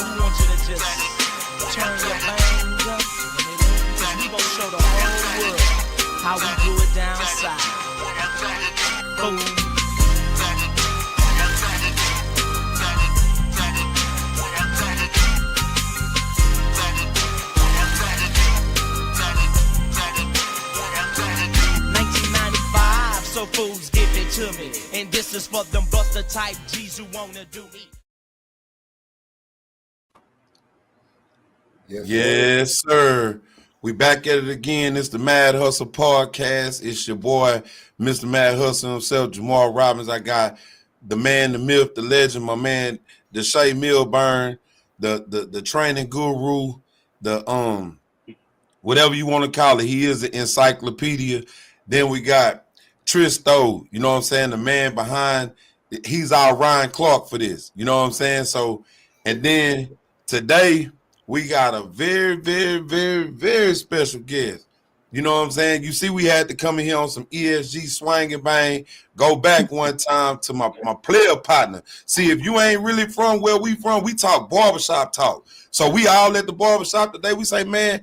we want you to just turn your bangs up. Cause we gon' show the whole world how we do it down south. Boom. So fools give it to me, and this is for them buster type G's who wanna do me. Yes, sir. We back at it again. It's the Mad Hustle Podcast. It's your boy, Mr. Mad Hustle himself, Jamal Robbins. I got the man, the myth, the legend, my man, Deshae Milburn, the training guru, the whatever you want to call it. He is an encyclopedia. Then we got Tristo, you know what I'm saying? The man behind, he's our Ryan Clark for this, you know what I'm saying? So, and then today we got a very, very, very, very special guest. You know what I'm saying? You see, we had to come in here on some ESG swang and bang, go back one time to my player partner. See, if you ain't really from where we from, we talk barbershop talk. So we all at the barbershop today. We say, man,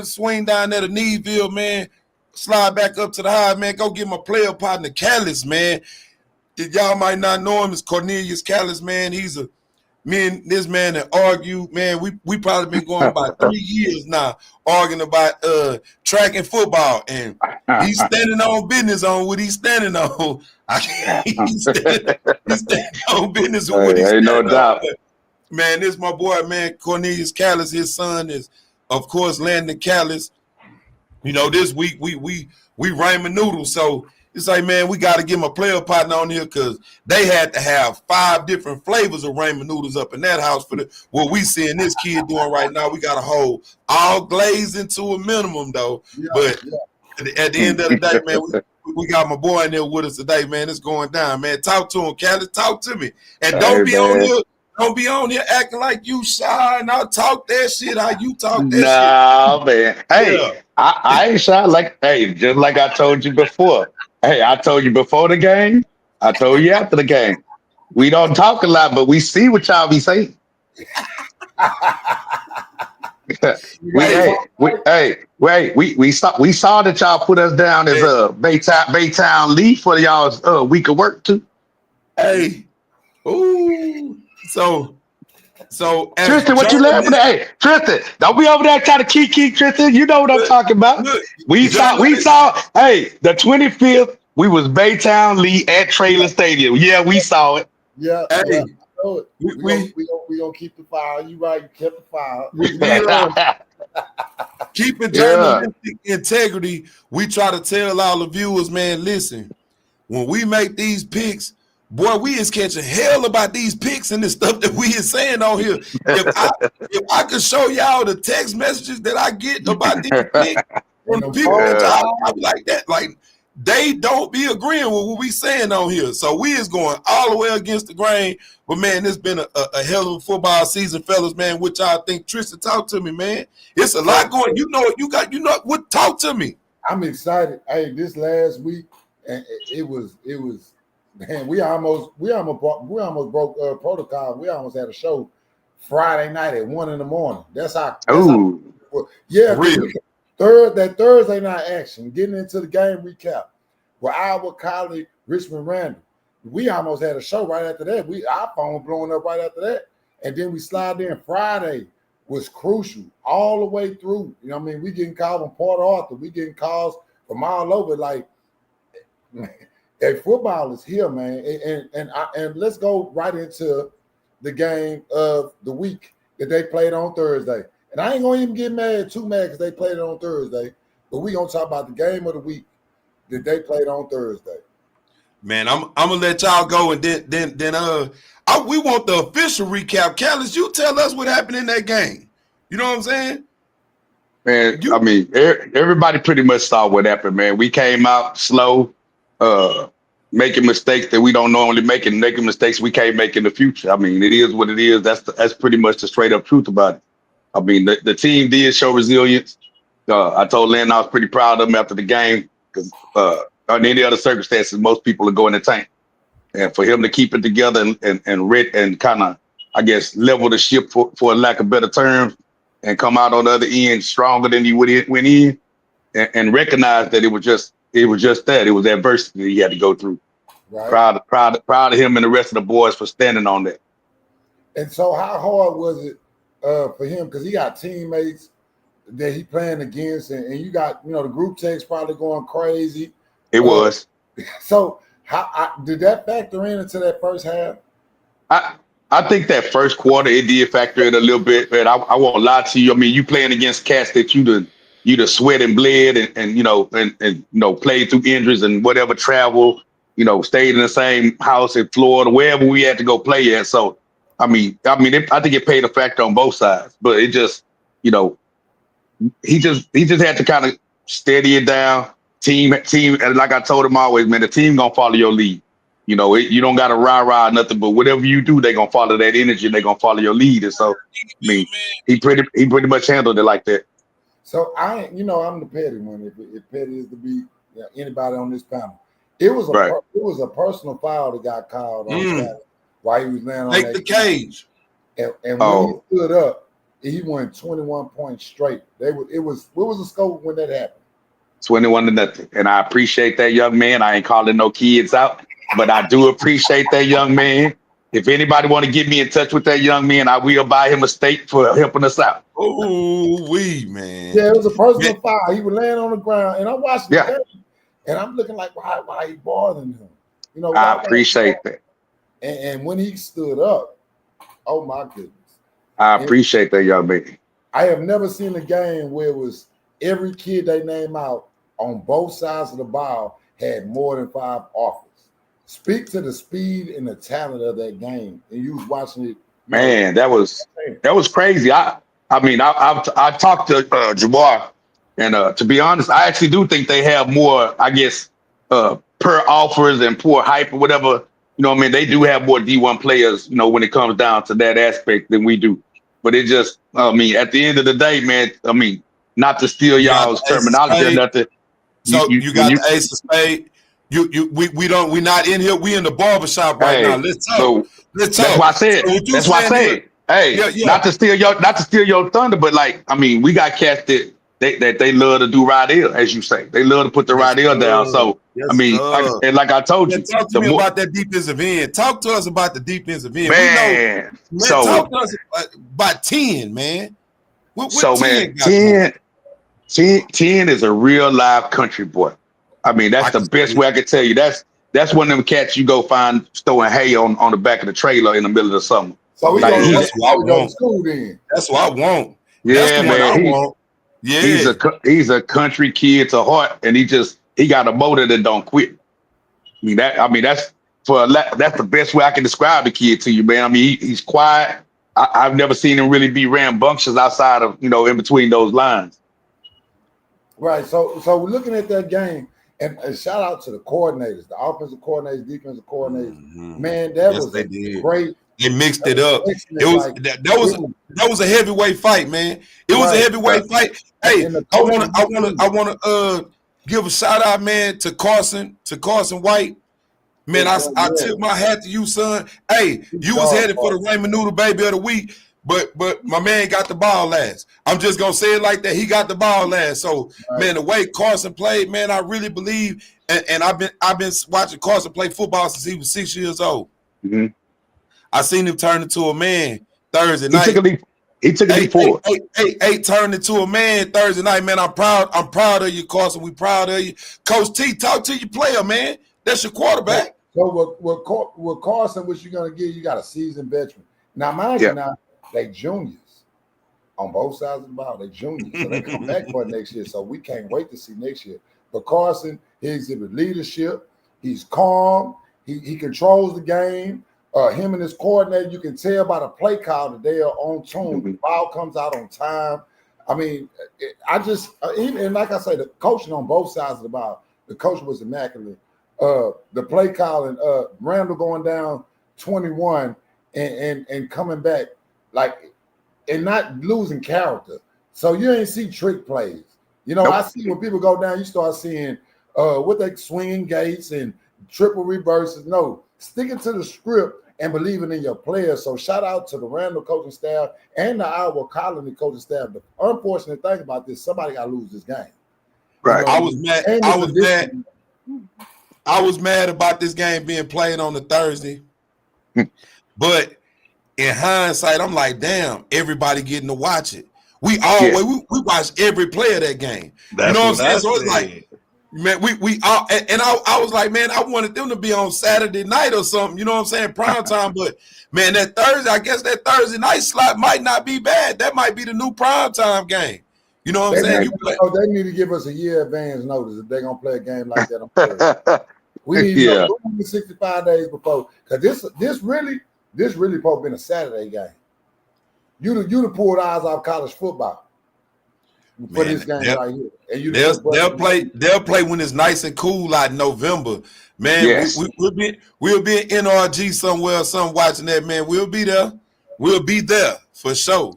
swing down there to Needville, man. Slide back up to the high, man. Go get my player partner, Callis, man. Y'all might not know him. It's Cornelius Callis, man. He's me and this man that argue, man. We probably been going about 3 years now arguing about track and football, and he's standing on business on what he's standing on. He's standing on business on what he's standing no doubt. on. Man, this is my boy, man, Cornelius Callis. His son is, of course, Landon Callis. You know, this week we Ramen Noodle, so it's like, man, we got to get my player partner on here because they had to have 5 different flavors of ramen noodles up in that house for what we seeing this kid doing right now. We got to hold all glazed into a minimum, though. Yeah, but at the end of the day, man, we got my boy in there with us today, man. It's going down, man. Talk to him, Callis. Talk to me, and don't be on here. Don't be on here acting like you shy, and I'll talk that shit how you talk that shit. Nah, man. Hey, I ain't shy. Just like I told you before. Hey, I told you before the game. I told you after the game. We don't talk a lot, but we see what y'all be saying. We saw that y'all put us down as Baytown Lee for y'all's week of work too. Hey, ooh. So Tristan, what you laughing at? Hey, Tristan, don't be over there trying to keep Tristan. You know what I'm talking about. We saw, hey, the 25th, we was Baytown Lee at Trailer Stadium. Yeah, we saw it. Yeah. Hey, we gonna keep the fire. You right, you kept the fire. Keeping journalistic integrity, we try to tell all the viewers, man, listen, when we make these picks, boy, we is catching hell about these picks and the stuff that we is saying on here. If I could show y'all the text messages that I get about these picks from the people that y'all like that, like they don't be agreeing with what we saying on here. So we is going all the way against the grain. But man, it's been a hell of a football season, fellas, man. What y'all think? Tristan, talk to me, man. It's a lot going. You know what? Talk to me. I'm excited. Hey, this last week, and it was. Man, we almost broke protocol. We almost had a show Friday night at 1 a.m. That's how. Yeah, really. That Thursday night action, getting into the game recap with Iowa College, Richmond Randall. We almost had a show right after that. Our phone blowing up right after that, and then we slide in. Friday was crucial all the way through. You know what I mean? We getting calls from Port Arthur. We getting calls from all over. Like, hey, football is here, man. And let's go right into the game of the week that they played on Thursday. And I ain't gonna even get too mad because they played it on Thursday. But we gonna talk about the game of the week that they played on Thursday. Man, I'm gonna let y'all go, and then we want the official recap. Callis, you tell us what happened in that game. You know what I'm saying? Man, I mean, everybody pretty much saw what happened, man. We came out slow, making mistakes that we don't normally make, and making mistakes we can't make in the future. I mean, it is what it is. That's pretty much the straight up truth about it. I mean, the team did show resilience. I told Len I was pretty proud of him after the game because under any other circumstances, most people are going to tank. And for him to keep it together and kind of I guess, level the ship for lack of better terms, and come out on the other end stronger than he went in, and recognize that it was just that. It was adversity that he had to go through. Right. Proud of him and the rest of the boys for standing on that. And so how hard was it for him? Because he got teammates that he playing against, and you got, the group text probably going crazy. It was. So how did that factor into that first half? I think that first quarter it did factor in a little bit, but I won't lie to you. I mean, you playing against cats that you the sweat and bled and played through injuries and whatever, travel, stayed in the same house in Florida, wherever we had to go play at. So I think it played a factor on both sides, but it just, he just had to kind of steady it down. Team, and like I told him always, man, the team gonna follow your lead. You don't got to rah nothing, but whatever you do, they gonna follow that energy. And they gonna follow your lead. And so, I mean, he pretty much handled it like that. So I'm the petty one. If petty is to be anybody on this panel, it was a personal foul that got called on Saturday while he was laying on that cage. And when he stood up, he won 21 points straight. What was the score when that happened? 21-0. And I appreciate that young man. I ain't calling no kids out, but I do appreciate that young man. If anybody want to get me in touch with that young man, I will buy him a steak for helping us out. Oh, man. Yeah, it was a personal foul. He was laying on the ground, and I'm watching the game, and I'm looking like, why he bothering him? I appreciate that. And when he stood up, oh my goodness. I appreciate that young man. I have never seen a game where it was every kid they name out on both sides of the ball had more than 5 offers. Speak to the speed and the talent of that game, and you was watching it. Man, that was crazy. I talked to Jamar, and to be honest, I actually do think they have more, I guess, per offers and poor hype or whatever. They do have more D1 players, when it comes down to that aspect than we do. But it just, at the end of the day, man, not to steal y'all's terminology or nothing. So you got the ace of spade. We not in here. We in the barbershop right now. Let's talk. Let's talk. That's why I said. So that's why I said. Hey, not to steal your thunder, but we got cats that they love to do Rydell, as you say. They love to put the Rydell down. So like I told you, talk to me about that defensive end. Talk to us about the defensive end. Man, talk to us about 10, man. What 10 is a real live country boy. That's the best way I could tell you. That's one of them cats you go find throwing hay on the back of the trailer in the middle of the summer. So that's what I want. School then. That's what I want. Yeah, man. He's a country kid to heart, and he got a motor that don't quit. That's the best way I can describe the kid to you, man. He's quiet. I've never seen him really be rambunctious outside of in between those lines. Right. So we're looking at that game, and shout out to the coordinators, the offensive coordinators, defensive coordinators. Mm-hmm. Man, that was great. They mixed it up. That was a heavyweight fight, man. It was a heavyweight fight. Hey, I want to give a shout out, man, to Carson White. Man, I tip my hat to you, son. Hey, you was headed for the Ramen Noodle Baby of the Week, but my man got the ball last. I'm just gonna say it like that. He got the ball last. So, man, the way Carson played, man, I really believe, and I've been watching Carson play football since he was 6 years old. Mm-hmm. I seen him turn into a man Thursday night. He took a leap forward. Hey, turned into a man Thursday night, man. I'm proud of you, Carson. We proud of you. Coach T, talk to your player, man. That's your quarterback. So with Carson, what you're gonna get, you got a seasoned veteran. Now, mind you, they juniors on both sides of the ball. They juniors, so they come back for next year. So we can't wait to see next year. But Carson, he exhibits leadership. He's calm. He controls the game. Him and his coordinator, you can tell by the play call that they are on tune. The ball comes out on time. Even like I say, the coaching on both sides of the ball, the coach was immaculate. The play call and Randall going down 21 and coming back and not losing character. So you ain't see trick plays. I see when people go down, you start seeing what they swinging gates and triple reverses. No, sticking to the script and believing in your players. So shout out to the Randall coaching staff and the Iowa Colony coaching staff. The unfortunate thing about this, somebody got to lose this game. Right. I was mad. I was mad about this game being played on the Thursday. But in hindsight, I'm like, damn, everybody getting to watch it. We always we watch every play of that game. That's you know what what I'm saying? So said. it's like, man, we all, and I was like, man, I wanted them to be on Saturday night or something, you know what I'm saying, prime time. But man, that Thursday, I guess that Thursday night slot might not be bad. That might be the new prime time game. You know what I'm saying? They need to give us a year advance notice if they're gonna play a game like that on Thursday. We need to know 65 days before, because this really supposed to be a Saturday game. You'd have pulled eyes off college football for this game right here. And they'll play when it's nice and cool out in November. Man, we'll be in NRG somewhere or something watching that, man. We'll be there. We'll be there for sure.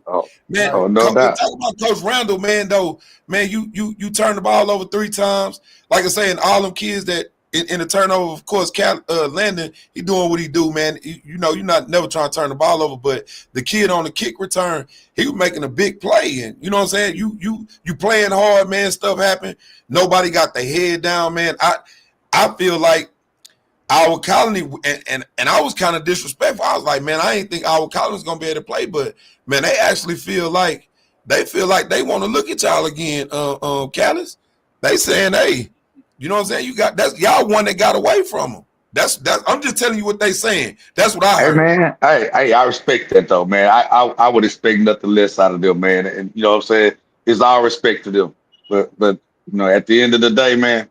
Man, no doubt. Talk about Coach Randall, man, though. Man, you turned the ball over 3 times. Like I say, and all them kids that in the turnover, of course, Landon, he doing what he do, man. You know, you're not never trying to turn the ball over, but the kid on the kick return, he was making a big play, and you know what I'm saying. You playing hard, man. Stuff happened. Nobody got their head down, man. I feel like our colony, and I was kind of disrespectful. I was like, man, I ain't think our colony was gonna be able to play, but man, they actually feel like they want to look at y'all again, Callis. They saying, hey. You know what I'm saying? That's y'all one that got away from them. That's I'm just telling you what they saying. That's what I heard. Hey man, I respect that though, man. I would expect nothing less out of them, man. And you know what I'm saying? It's all respect to them. But you know, at the end of the day, man,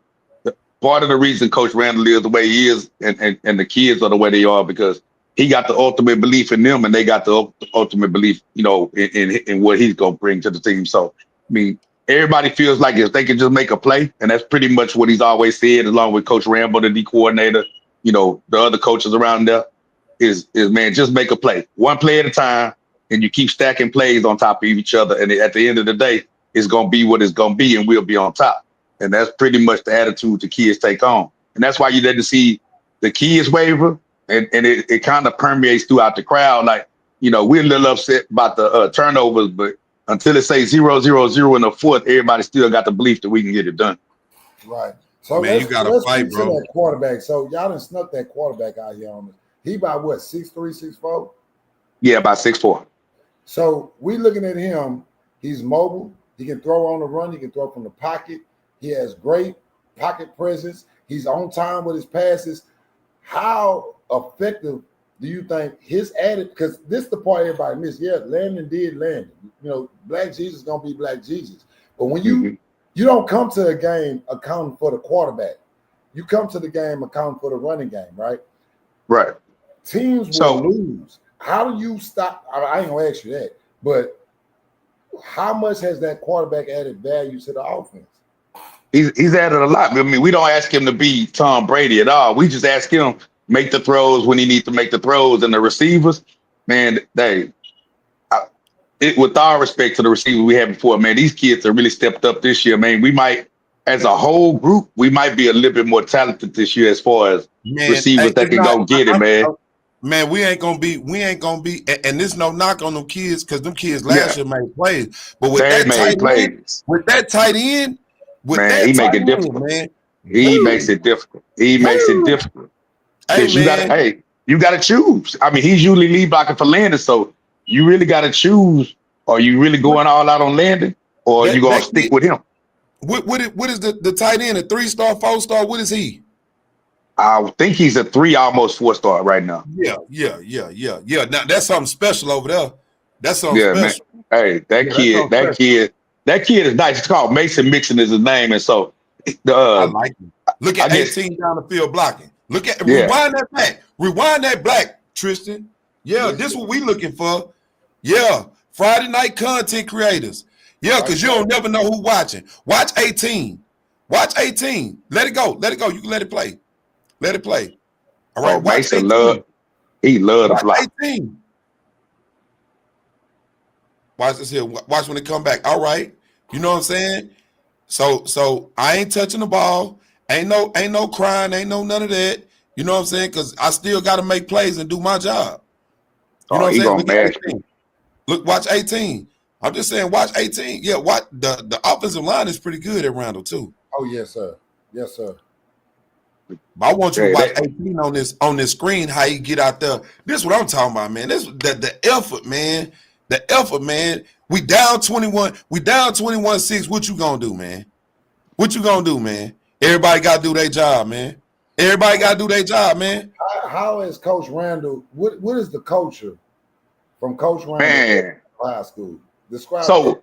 part of the reason Coach Randall is the way he is, and the kids are the way they are, because he got the ultimate belief in them, and they got the ultimate belief, you know, in what he's gonna bring to the team. So I mean, everybody feels like if they can just make a play, and that's pretty much what he's always said, along with Coach Rambo, the D coordinator, you know, the other coaches around there, is man, just make a play. One play at a time, and you keep stacking plays on top of each other. And at the end of the day, it's going to be what it's going to be, and we'll be on top. And that's pretty much the attitude the kids take on. And that's why you didn't see the kids waver, and it kind of permeates throughout the crowd. Like, you know, we're a little upset about the turnovers, but until it says 0-0-0 in the fourth, everybody still got the belief that we can get it done. Right. So man, you got to fight, bro. That quarterback. So y'all done snuck that quarterback out here on us. He about what, 6'3", 6'4"? Yeah, about 6'4". So we looking at him. He's mobile. He can throw on the run. He can throw from the pocket. He has great pocket presence. He's on time with his passes. How effective do you think his added? Because this is the part everybody missed. Yeah, Landon did Landon. You know, Black Jesus gonna be Black Jesus. But when you don't come to a game accounting for the quarterback, you come to the game accounting for the running game, right? Right. Teams will lose. How do you stop? I ain't gonna ask you that, but how much has that quarterback added value to the offense? He's added a lot. I mean, we don't ask him to be Tom Brady at all. We just ask him make the throws when he needs to make the throws, and the receivers, man, with all respect to the receivers we had before, man, these kids have really stepped up this year, man. We might, as a whole group, we might be a little bit more talented this year as far as receivers that can go get it, man. Man, we ain't gonna be, and there's no knock on them kids, because them kids last year made plays. But with that tight end, man, he make it difficult. Man, he makes it difficult. He makes it difficult. Hey, you gotta choose. I mean, he's usually lead blocking for Landon, so you really gotta choose. Are you really going all out on Landon, or are you gonna stick with him? What is the tight end? A 3-star, 4-star? What is he? I think he's a 3, almost 4-star right now. Yeah. Now that's something special over there. That's something special. Man. Hey, that kid is nice. It's called Mason Mixon is his name, and so I like him. Look at 18 down the field blocking. Look at rewind that back. Rewind that black, Tristan. Yeah, this is what we looking for. Yeah, Friday night content creators. Yeah, because you don't never know who watching. Watch 18. Watch 18. Let it go. Let it go. You can let it play. Let it play. All right. Watch 18. He loved the block. 18. Watch this here. Watch when it come back. All right. You know what I'm saying? So I ain't touching the ball. Ain't no crying. Ain't no none of that. You know what I'm saying? Because I still got to make plays and do my job. You know what I'm he saying? gonna Look at mash 18. Look, watch 18. I'm just saying, watch 18. Yeah, what the offensive line is pretty good at Randall too. Oh yes, sir. Yes, sir. But I want you to Yeah, watch 18 on this screen. How he get out there? This is what I'm talking about, man. This the effort, man. The effort, man. We down 21. We down 21-6. What you gonna do, man? What you gonna do, man? Everybody got to do their job, man. Everybody got to do their job, man. How is Coach Randall? What is the culture from Coach Randall man. high school? Describe So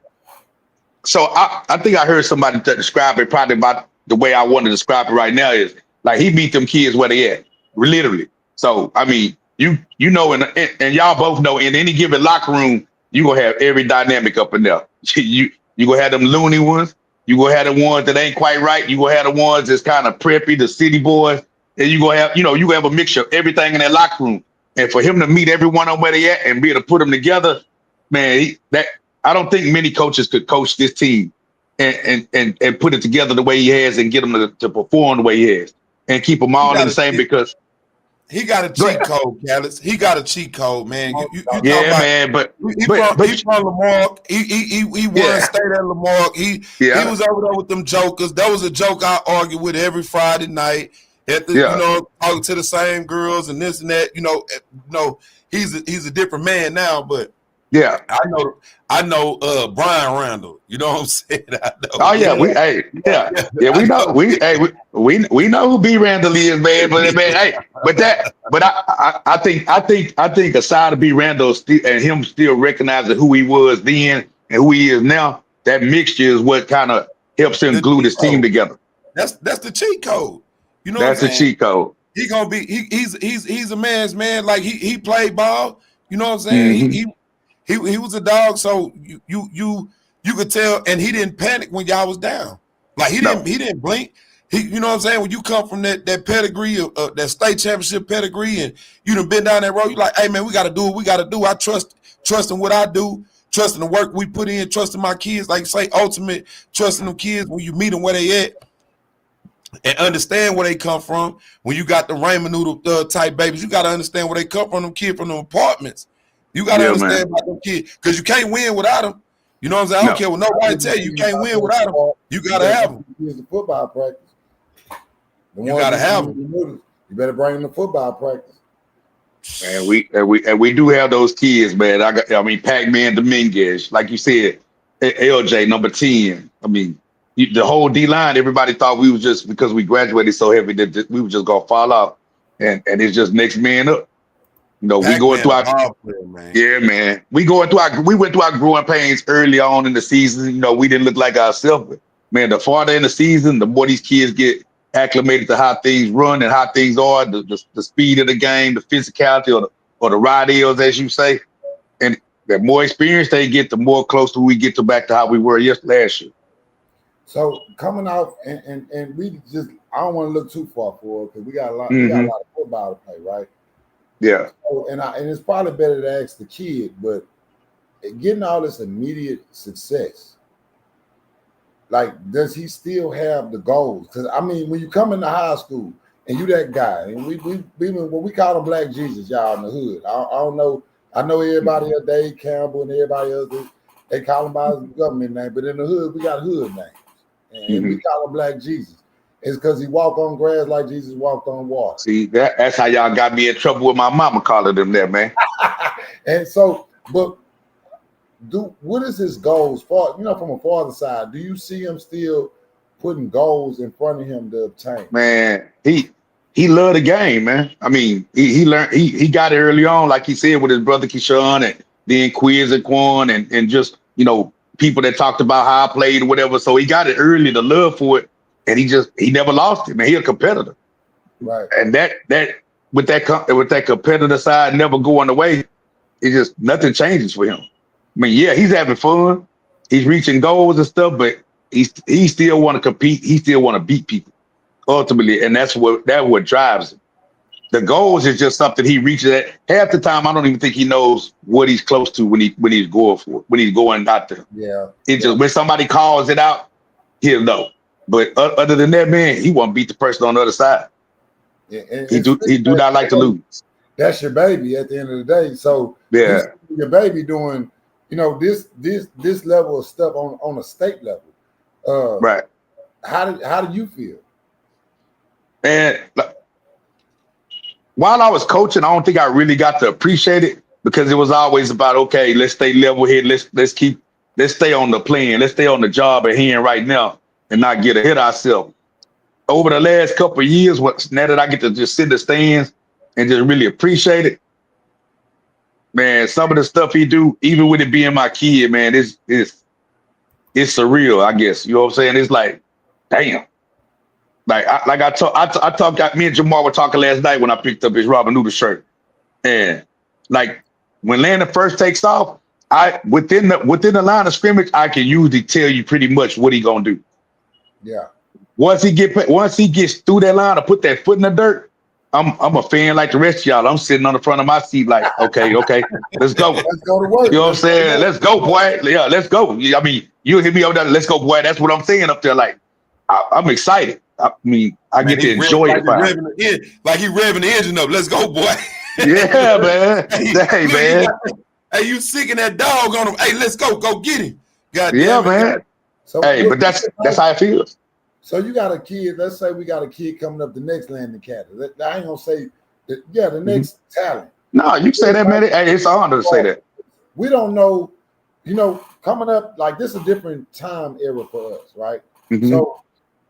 I think I heard somebody describe it probably about the way I want to describe it right now is like he meet them kids where they at, literally. So I mean, you know, and y'all both know in any given locker room, you gonna have every dynamic up in there. you gonna have them loony ones. You gonna have the ones that ain't quite right. You gonna have the ones that's kind of preppy, the city boys, and you gonna have, you gonna have a mixture of everything in that locker room. And for him to meet everyone on where they at and be able to put them together, man, I don't think many coaches could coach this team and put it together the way he has and get them to perform the way he has and keep them all in the same because he got a cheat code, Callis. He got a cheat code, man. You talking about, man, but he from Lamar. He won state at Lamar. He was over there with them jokers. That was a joke I argued with every Friday night at the talking to the same girls and this and that. He's a different man now, but yeah, I know Brian Randall. You know what I'm saying? I know. Oh yeah, we know we know who B Randall is, man. But man, I think aside of B Randall and him still recognizing who he was then and who he is now, that mixture is what kind of helps him glue this team together. That's the cheat code. You know, that's the cheat code. He gonna be he's a man's man. Like he played ball. You know what I'm saying? Mm-hmm. He was a dog, so you could tell, and he didn't panic when y'all was down. Like he didn't blink. You know what I'm saying? When you come from that pedigree of that state championship pedigree, and you done been down that road, you like, hey man, we got to do what we got to do. I trust in what I do, trusting the work we put in, trusting my kids. Like you say, ultimate trusting them kids when you meet them where they at, and understand where they come from. When you got the Ramen Noodle type babies, you got to understand where they come from. Them kids from them apartments. You got to understand about them kids because you can't win without them. You know what I'm saying? I don't care what nobody tell you. You can't win without them. You got to have them. It's the football practice. You got to have them. You better bring them to football practice. And we do have those kids, man. I mean, Pac-Man Dominguez, like you said, LJ number 10. I mean, the whole D line. Everybody thought we was just because we graduated so heavy that we were just gonna fall off, and it's just next man up. You know, we going through our man. We went through our growing pains early on in the season. You know, we didn't look like ourselves. But man, the farther in the season, the more these kids get acclimated to how things run and how things are, the speed of the game, the physicality, or the ride deals, as you say. And the more experience they get, the more closer we get to back to how we were last year. So coming off and we just, I don't want to look too far forward because we got a lot of football to play, right? Yeah. So, and it's probably better to ask the kid, but getting all this immediate success, like, does he still have the goals? Because I mean, when you come into high school and you that guy, and we call him Black Jesus, y'all in the hood. I don't know. I know everybody else, Dave Campbell and everybody else, they call him by his government name, but in the hood, we got hood names, and we call him Black Jesus. It's because he walked on grass like Jesus walked on water. See, that's how y'all got me in trouble with my mama calling them that, man. And so, but what is his goals for? You know, from a father side, do you see him still putting goals in front of him to obtain? Man, he loved the game, man. I mean, he learned he got it early on, like he said, with his brother Keyshawn and then Quiz and Quan and just, you know, people that talked about how I played or whatever. So he got it early, the love for it. And he never lost it, man. He a competitor, right? And that with that competitor side never going away, it just nothing changes for him. I mean, yeah, he's having fun, he's reaching goals and stuff, but he still want to compete. He still want to beat people ultimately, and that's what drives him. The goals is just something he reaches at. Half the time, I don't even think he knows what he's close to when he's going for it, when he's going out there. Yeah, just when somebody calls it out, he'll know. But other than that, man, he want to beat the person on the other side. He do not like to lose. That's your baby at the end of the day. So yeah, your baby doing, this level of stuff on a state level. Right. How do you feel? And while I was coaching, I don't think I really got to appreciate it because it was always about, okay, let's stay level head. Let's stay on the plan. Let's stay on the job at hand right now and not get ahead of ourselves. Over the last couple of years, now that I get to just sit in the stands and just really appreciate it, man, some of the stuff he do, even with it being my kid, man, it's surreal, I guess. You know what I'm saying? It's like, damn. Like I talked. Me and Jamar were talking last night when I picked up his Ramen Noodle shirt, and like when Landon first takes off, within the line of scrimmage, I can usually tell you pretty much what he gonna do. Yeah. Once he gets through that line or put that foot in the dirt, I'm a fan like the rest of y'all. I'm sitting on the front of my seat like, okay, let's go. Let's go to work. You know what I'm saying? Let's go, boy. Yeah, let's go. I mean, you hit me over there. Let's go, boy. That's what I'm saying up there. Like, I'm excited. I mean, I get to enjoy it. Like he revving the engine up. Let's go, boy. Yeah, man. Hey, man. Hey, you sick that dog on him. Hey, let's go. Go get him. God yeah, damn it, man. So, hey, but that's how it feels. So you got a kid. Let's say we got a kid coming up the next Landon Catalyst. I ain't gonna say that. Yeah, the next talent. No, you say that, man. Hey, it's an honor to say that. We don't know. Coming up like this is a different time era for us, right? Mm-hmm. So,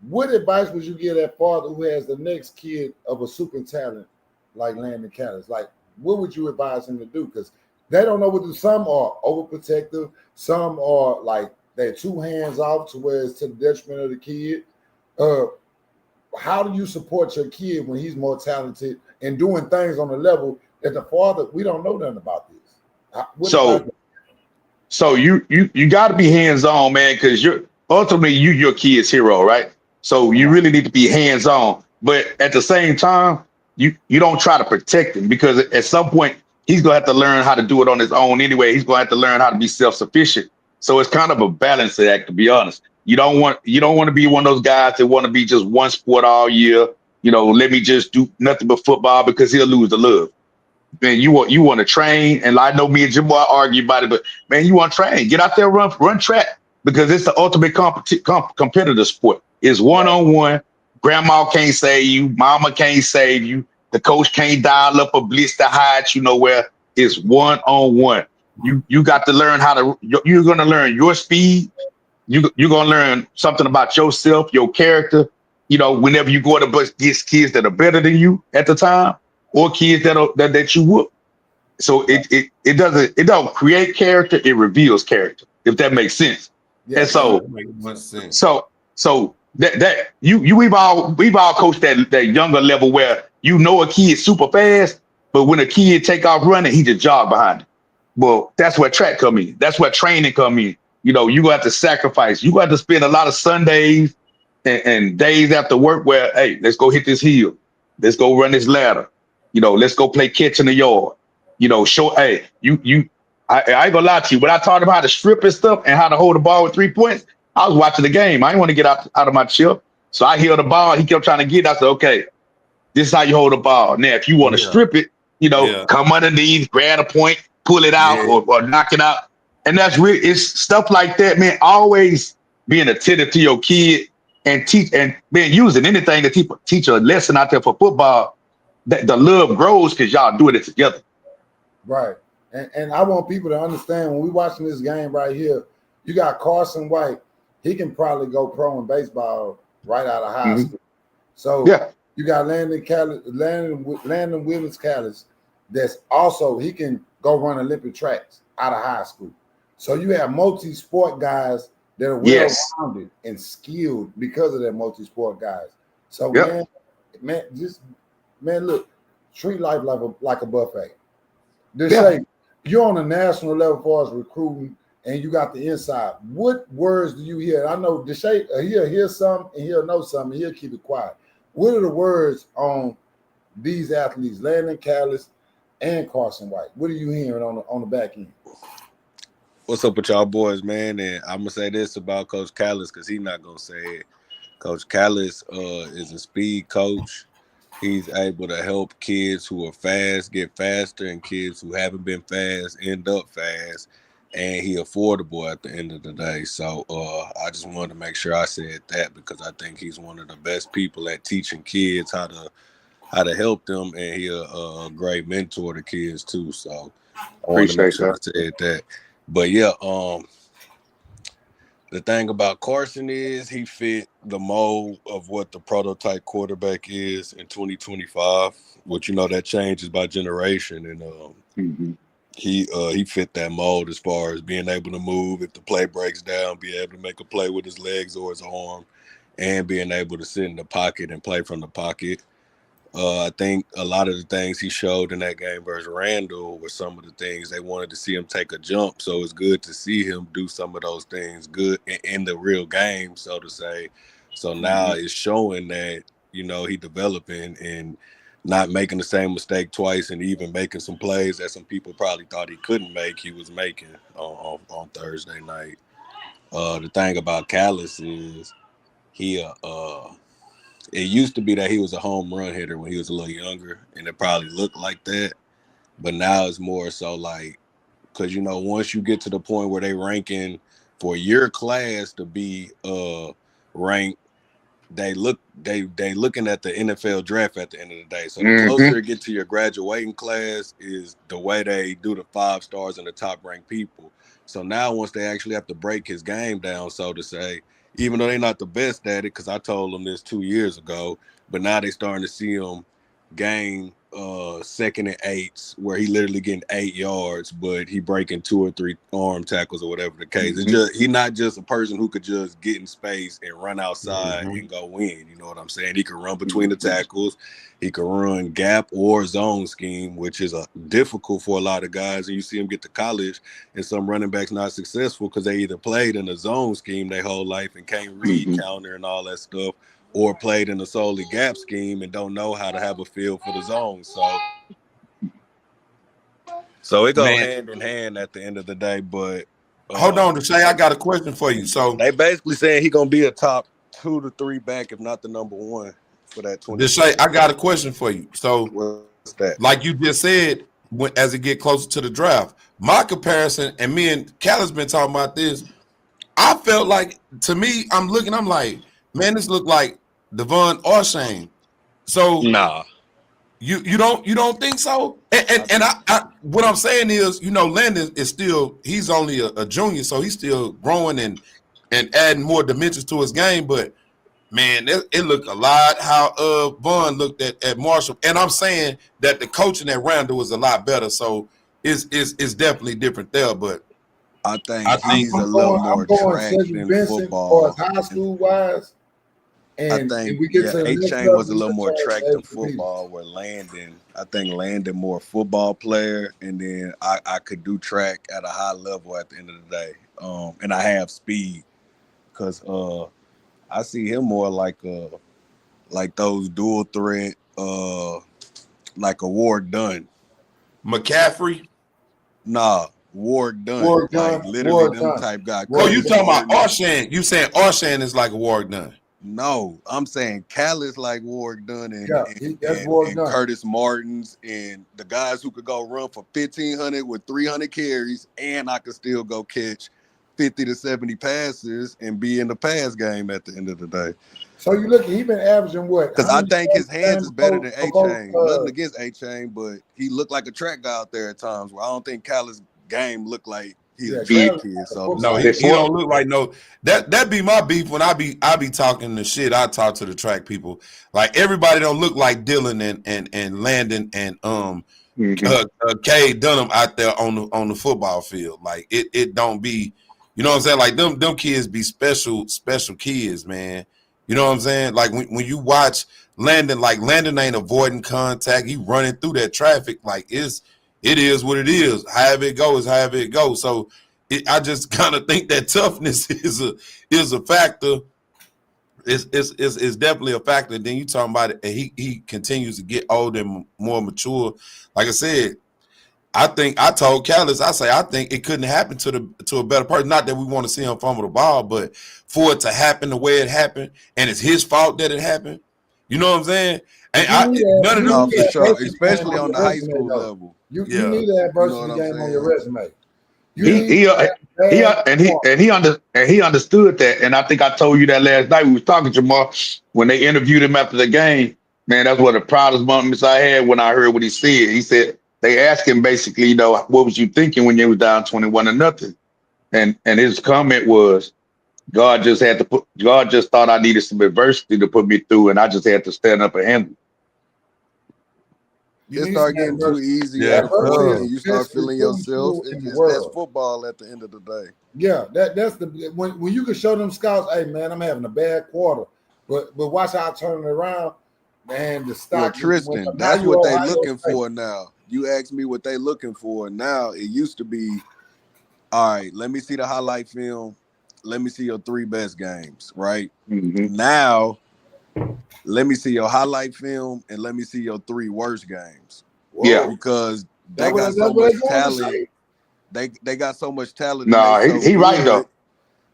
what advice would you give that father who has the next kid of a super talent like Landon Catalyst? Like, what would you advise him to do? Because they don't know what to do. Some are overprotective. Some are like they're too hands off to where it's to the detriment of the kid. How do you support your kid when he's more talented and doing things on the level that the father, we don't know nothing about this? So you got to be hands on, man, because you're ultimately your kid's hero, right? So you really need to be hands on, but at the same time, you don't try to protect him because at some point he's gonna have to learn how to do it on his own anyway. He's gonna have to learn how to be self-sufficient. So it's kind of a balancing act, to be honest. You don't want to be one of those guys that want to be just one sport all year. Let me just do nothing but football because he'll lose the love. Man, you want to train, and I know me and Jim Boy argue about it, but man, you want to train. Get out there, run track because it's the ultimate competitive sport. It's one-on-one. Grandma can't save you. Mama can't save you. The coach can't dial up a blitz to hide you nowhere. It's one-on-one. You got to learn you're going to learn your speed. You're going to learn something about yourself, your character. Whenever you go to these kids that are better than you at the time or kids that you whoop. So it don't create character. It reveals character, if that makes sense. Yeah, and so, that makes much sense. So that we've all coached that younger level where a kid's super fast, but when a kid take off running, he just jog behind it. Well, that's where track come in. That's where training come in. You gonna have to sacrifice. You got to spend a lot of Sundays and days after work where, hey, let's go hit this hill. Let's go run this ladder. Let's go play catch in the yard. Hey, I ain't gonna lie to you. When I talked about how to strip and stuff and how to hold the ball with 3 points, I was watching the game. I didn't want to get out of my chair. So I held the ball. He kept trying to get it. I said, okay, this is how you hold the ball. Now, if you want to strip it, come underneath, grab a point, pull it out or knock it out. And that's really, it's stuff like that, man. Always being attentive to your kid and teach and being using anything to teach a lesson out there for football. That the love grows because y'all doing it together. Right. And I want people to understand when we watching this game right here, you got Carson White. He can probably go pro in baseball right out of high school. So you got Landon Willis Callis. That's also, he can go run Olympic tracks out of high school. So you have multi-sport guys that are well-rounded and skilled because of their multi-sport guys. So man, look, treat life like a buffet. Say you're on a national level for us recruiting, and you got the inside. What words do you hear? I know Deshae, he'll hear some and he'll know some and he'll keep it quiet. What are the words on these athletes, Landon Callis and Carson White? What are you hearing on the back end? What's up with y'all boys, man? And I'm gonna say this about Coach Callis because he's not gonna say it. Coach Callis is a speed coach. He's able to help kids who are fast get faster, and kids who haven't been fast end up fast. And he affordable at the end of the day. So I just wanted to make sure I said that because I think he's one of the best people at teaching kids how to help them, and he a great mentor to kids too. So I wanted to make Appreciate sure I that. said that. But yeah, the thing about Carson is he fit the mold of what the prototype quarterback is in 2025, which that changes by generation, and Mhm. he fit that mold as far as being able to move if the play breaks down, be able to make a play with his legs or his arm, and being able to sit in the pocket and play from the pocket. I think a lot of the things he showed in that game versus Randall were some of the things they wanted to see him take a jump. So it's good to see him do some of those things good in the real game, so to say. So now it's showing that, he developing and not making the same mistake twice, and even making some plays that some people probably thought he couldn't make, he was making on Thursday night. The thing about Callis is he it used to be that he was a home run hitter when he was a little younger, and it probably looked like that. But now it's more so like, because once you get to the point where they ranking for your class to be ranked, they looking at the NFL draft at the end of the day. So the closer it get to your graduating class is the way they do the 5 stars and the top ranked people. So now once they actually have to break his game down, so to say, even though they're not the best at it, because I told them this 2 years ago, but now they starting to see him gain second and 8s where he literally getting 8 yards, but he breaking 2 or 3 arm tackles or whatever the case. It's just he not just a person who could just get in space and run outside and go in. You know what I'm saying? He could run between the tackles. He could run gap or zone scheme, which is difficult for a lot of guys. And you see him get to college, and some running backs not successful because they either played in a zone scheme their whole life and can't read counter and all that stuff, or played in a solely gap scheme and don't know how to have a feel for the zone. So it goes hand in hand at the end of the day. But hold on, Deshae, I got a question for you. So they basically saying he gonna be a top 2 to 3 back, if not the number 1 for that 20. Deshae, I got a question for you. So what's that? like you just said, as it get closer to the draft, my comparison, and me and Cal's been talking about this, I felt like, to me, I'm like, man, this look like Devon Orshane. So Nah. You don't think so? And I what I'm saying is, Landon is still, he's only a junior, so he's still growing and adding more dimensions to his game. But man, it looked a lot how Vaughn looked at Marshall. And I'm saying that the coaching at Randall was a lot better. So it's definitely different there. But I think he's a little more track than football. As high school wise. And I think we get to A-Chain was a little more track than football, where I think Landon more football player, and then I could do track at a high level at the end of the day. And I have speed, because I see him more like those dual threat, like a Ward Dunn. McCaffrey? Nah, Ward Dunn. Like literally them type guy. Oh, you talking about Orshane? You saying Orshane is like a Ward Dunn? No, I'm saying Callis like Ward Dunn and Dunn. Curtis Martins and the guys who could go run for 1,500 with 300 carries, and I could still go catch 50 to 70 passes and be in the pass game at the end of the day. So you look, he been averaging what? Because I think his hands is better than A-Chain. Nothing against A-Chain, but he looked like a track guy out there at times, where I don't think Callis' game looked like he's a track kid. So no, he don't look like no. That be my beef when I be talking the shit. I talk to the track people. Like, everybody don't look like Dylan and Landon and Cade Dunham out there on the football field. Like, it don't be, you know what I'm saying? Like, them kids be special kids, man. You know what I'm saying? Like, when you watch Landon, like, Landon ain't avoiding contact. He running through that traffic. Like, it is what it is. However it goes, however it goes. So I just kind of think that toughness is a factor. It's definitely a factor. Then you talking about it, and he continues to get older and more mature. Like I said, I think I told Callis, I think it couldn't happen to a better person. Not that we want to see him fumble the ball, but for it to happen the way it happened, and it's his fault that it happened. You know what I'm saying? None of No, them. for sure, especially on the high school level. You need that adversity game on your resume. You need He understood that, and I think I told you that last night we was talking to Jamal when they interviewed him after the game. Man, that's one of the proudest moments I had when I heard what he said. He said they asked him basically, what was you thinking when you was down 21-0, and his comment was, God just thought I needed some adversity to put me through, and I just had to stand up and handle it. It start getting too easy at a point, and you start feeling yourself. That's football at the end of the day. Yeah, that's when you can show them scouts, hey man, I'm having a bad quarter, but watch how I turn it around, man. The stock. Well, Tristan, that's what they looking for now. You asked me what they looking for now. It used to be, all right, let me see the highlight film. Let me see your 3 best games, right? Mm-hmm. Now, let me see your highlight film and let me see your 3 worst games. Yeah, because they got so much talent. They got so much talent. No, he right though.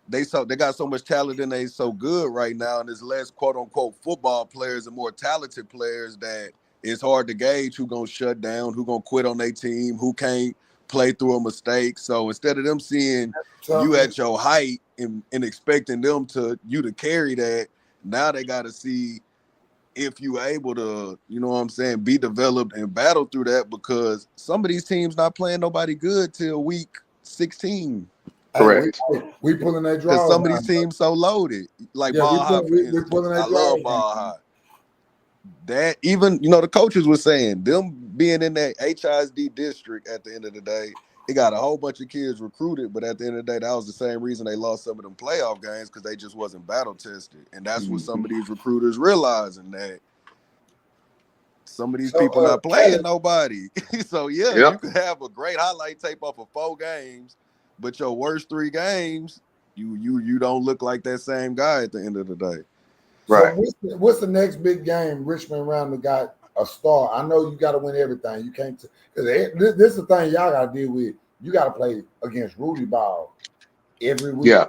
They got so much talent and they so good right now, and there's less quote unquote football players and more talented players that it's hard to gauge who gonna shut down, who gonna quit on their team, who can't play through a mistake. So instead of them seeing you at your height and expecting them to carry that, now they got to see if you able to, be developed and battle through that, because some of these teams not playing nobody good till week 16. Correct. We pulling that draw. Because some of these teams so loaded, like Ball High, for instance. I love Ball High. That even, the coaches were saying, them being in that HISD district at the end of the day, it got a whole bunch of kids recruited, but at the end of the day, that was the same reason they lost some of them playoff games, because they just wasn't battle tested. And that's what some of these recruiters realizing, that some of these people not playing nobody. So you could have a great highlight tape off of 4 games, but your worst 3 games, you don't look like that same guy at the end of the day. Right. So what's the next big game? Richmond Round got a star. I know you got to win everything. You can't, because this is the thing y'all got to deal with. You got to play against Rudy Ball every week. Yeah,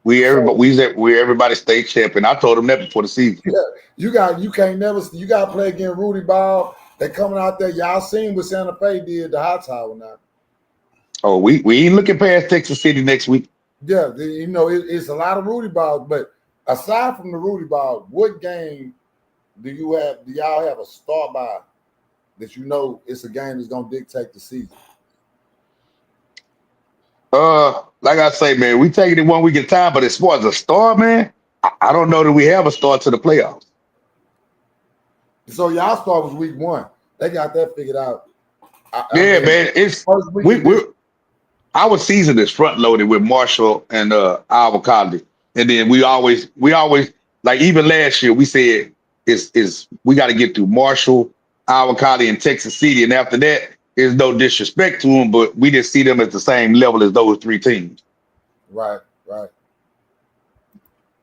we everybody state champion. I told him that before the season. Yeah, you got to play against Rudy Ball. They coming out there. Y'all seen what Santa Fe did the Hot Tower now. Oh, we ain't looking past Texas City next week. Yeah, it's a lot of Rudy Balls, but aside from the Rudy Ball, what game do y'all have a star by that it's a game that's gonna dictate the season? Like I say, man, we taking it 1 week at a time, but as far as a star, man, I don't know that we have a star to the playoffs. So y'all start was week 1. They got that figured out. Man, it's our season is front loaded with Marshall and Iowa College, and then we always like, even last year we said we got to get through Marshall, Iowa College, and Texas City, and after that, there's no disrespect to them, but we didn't see them at the same level as those 3 teams. Right.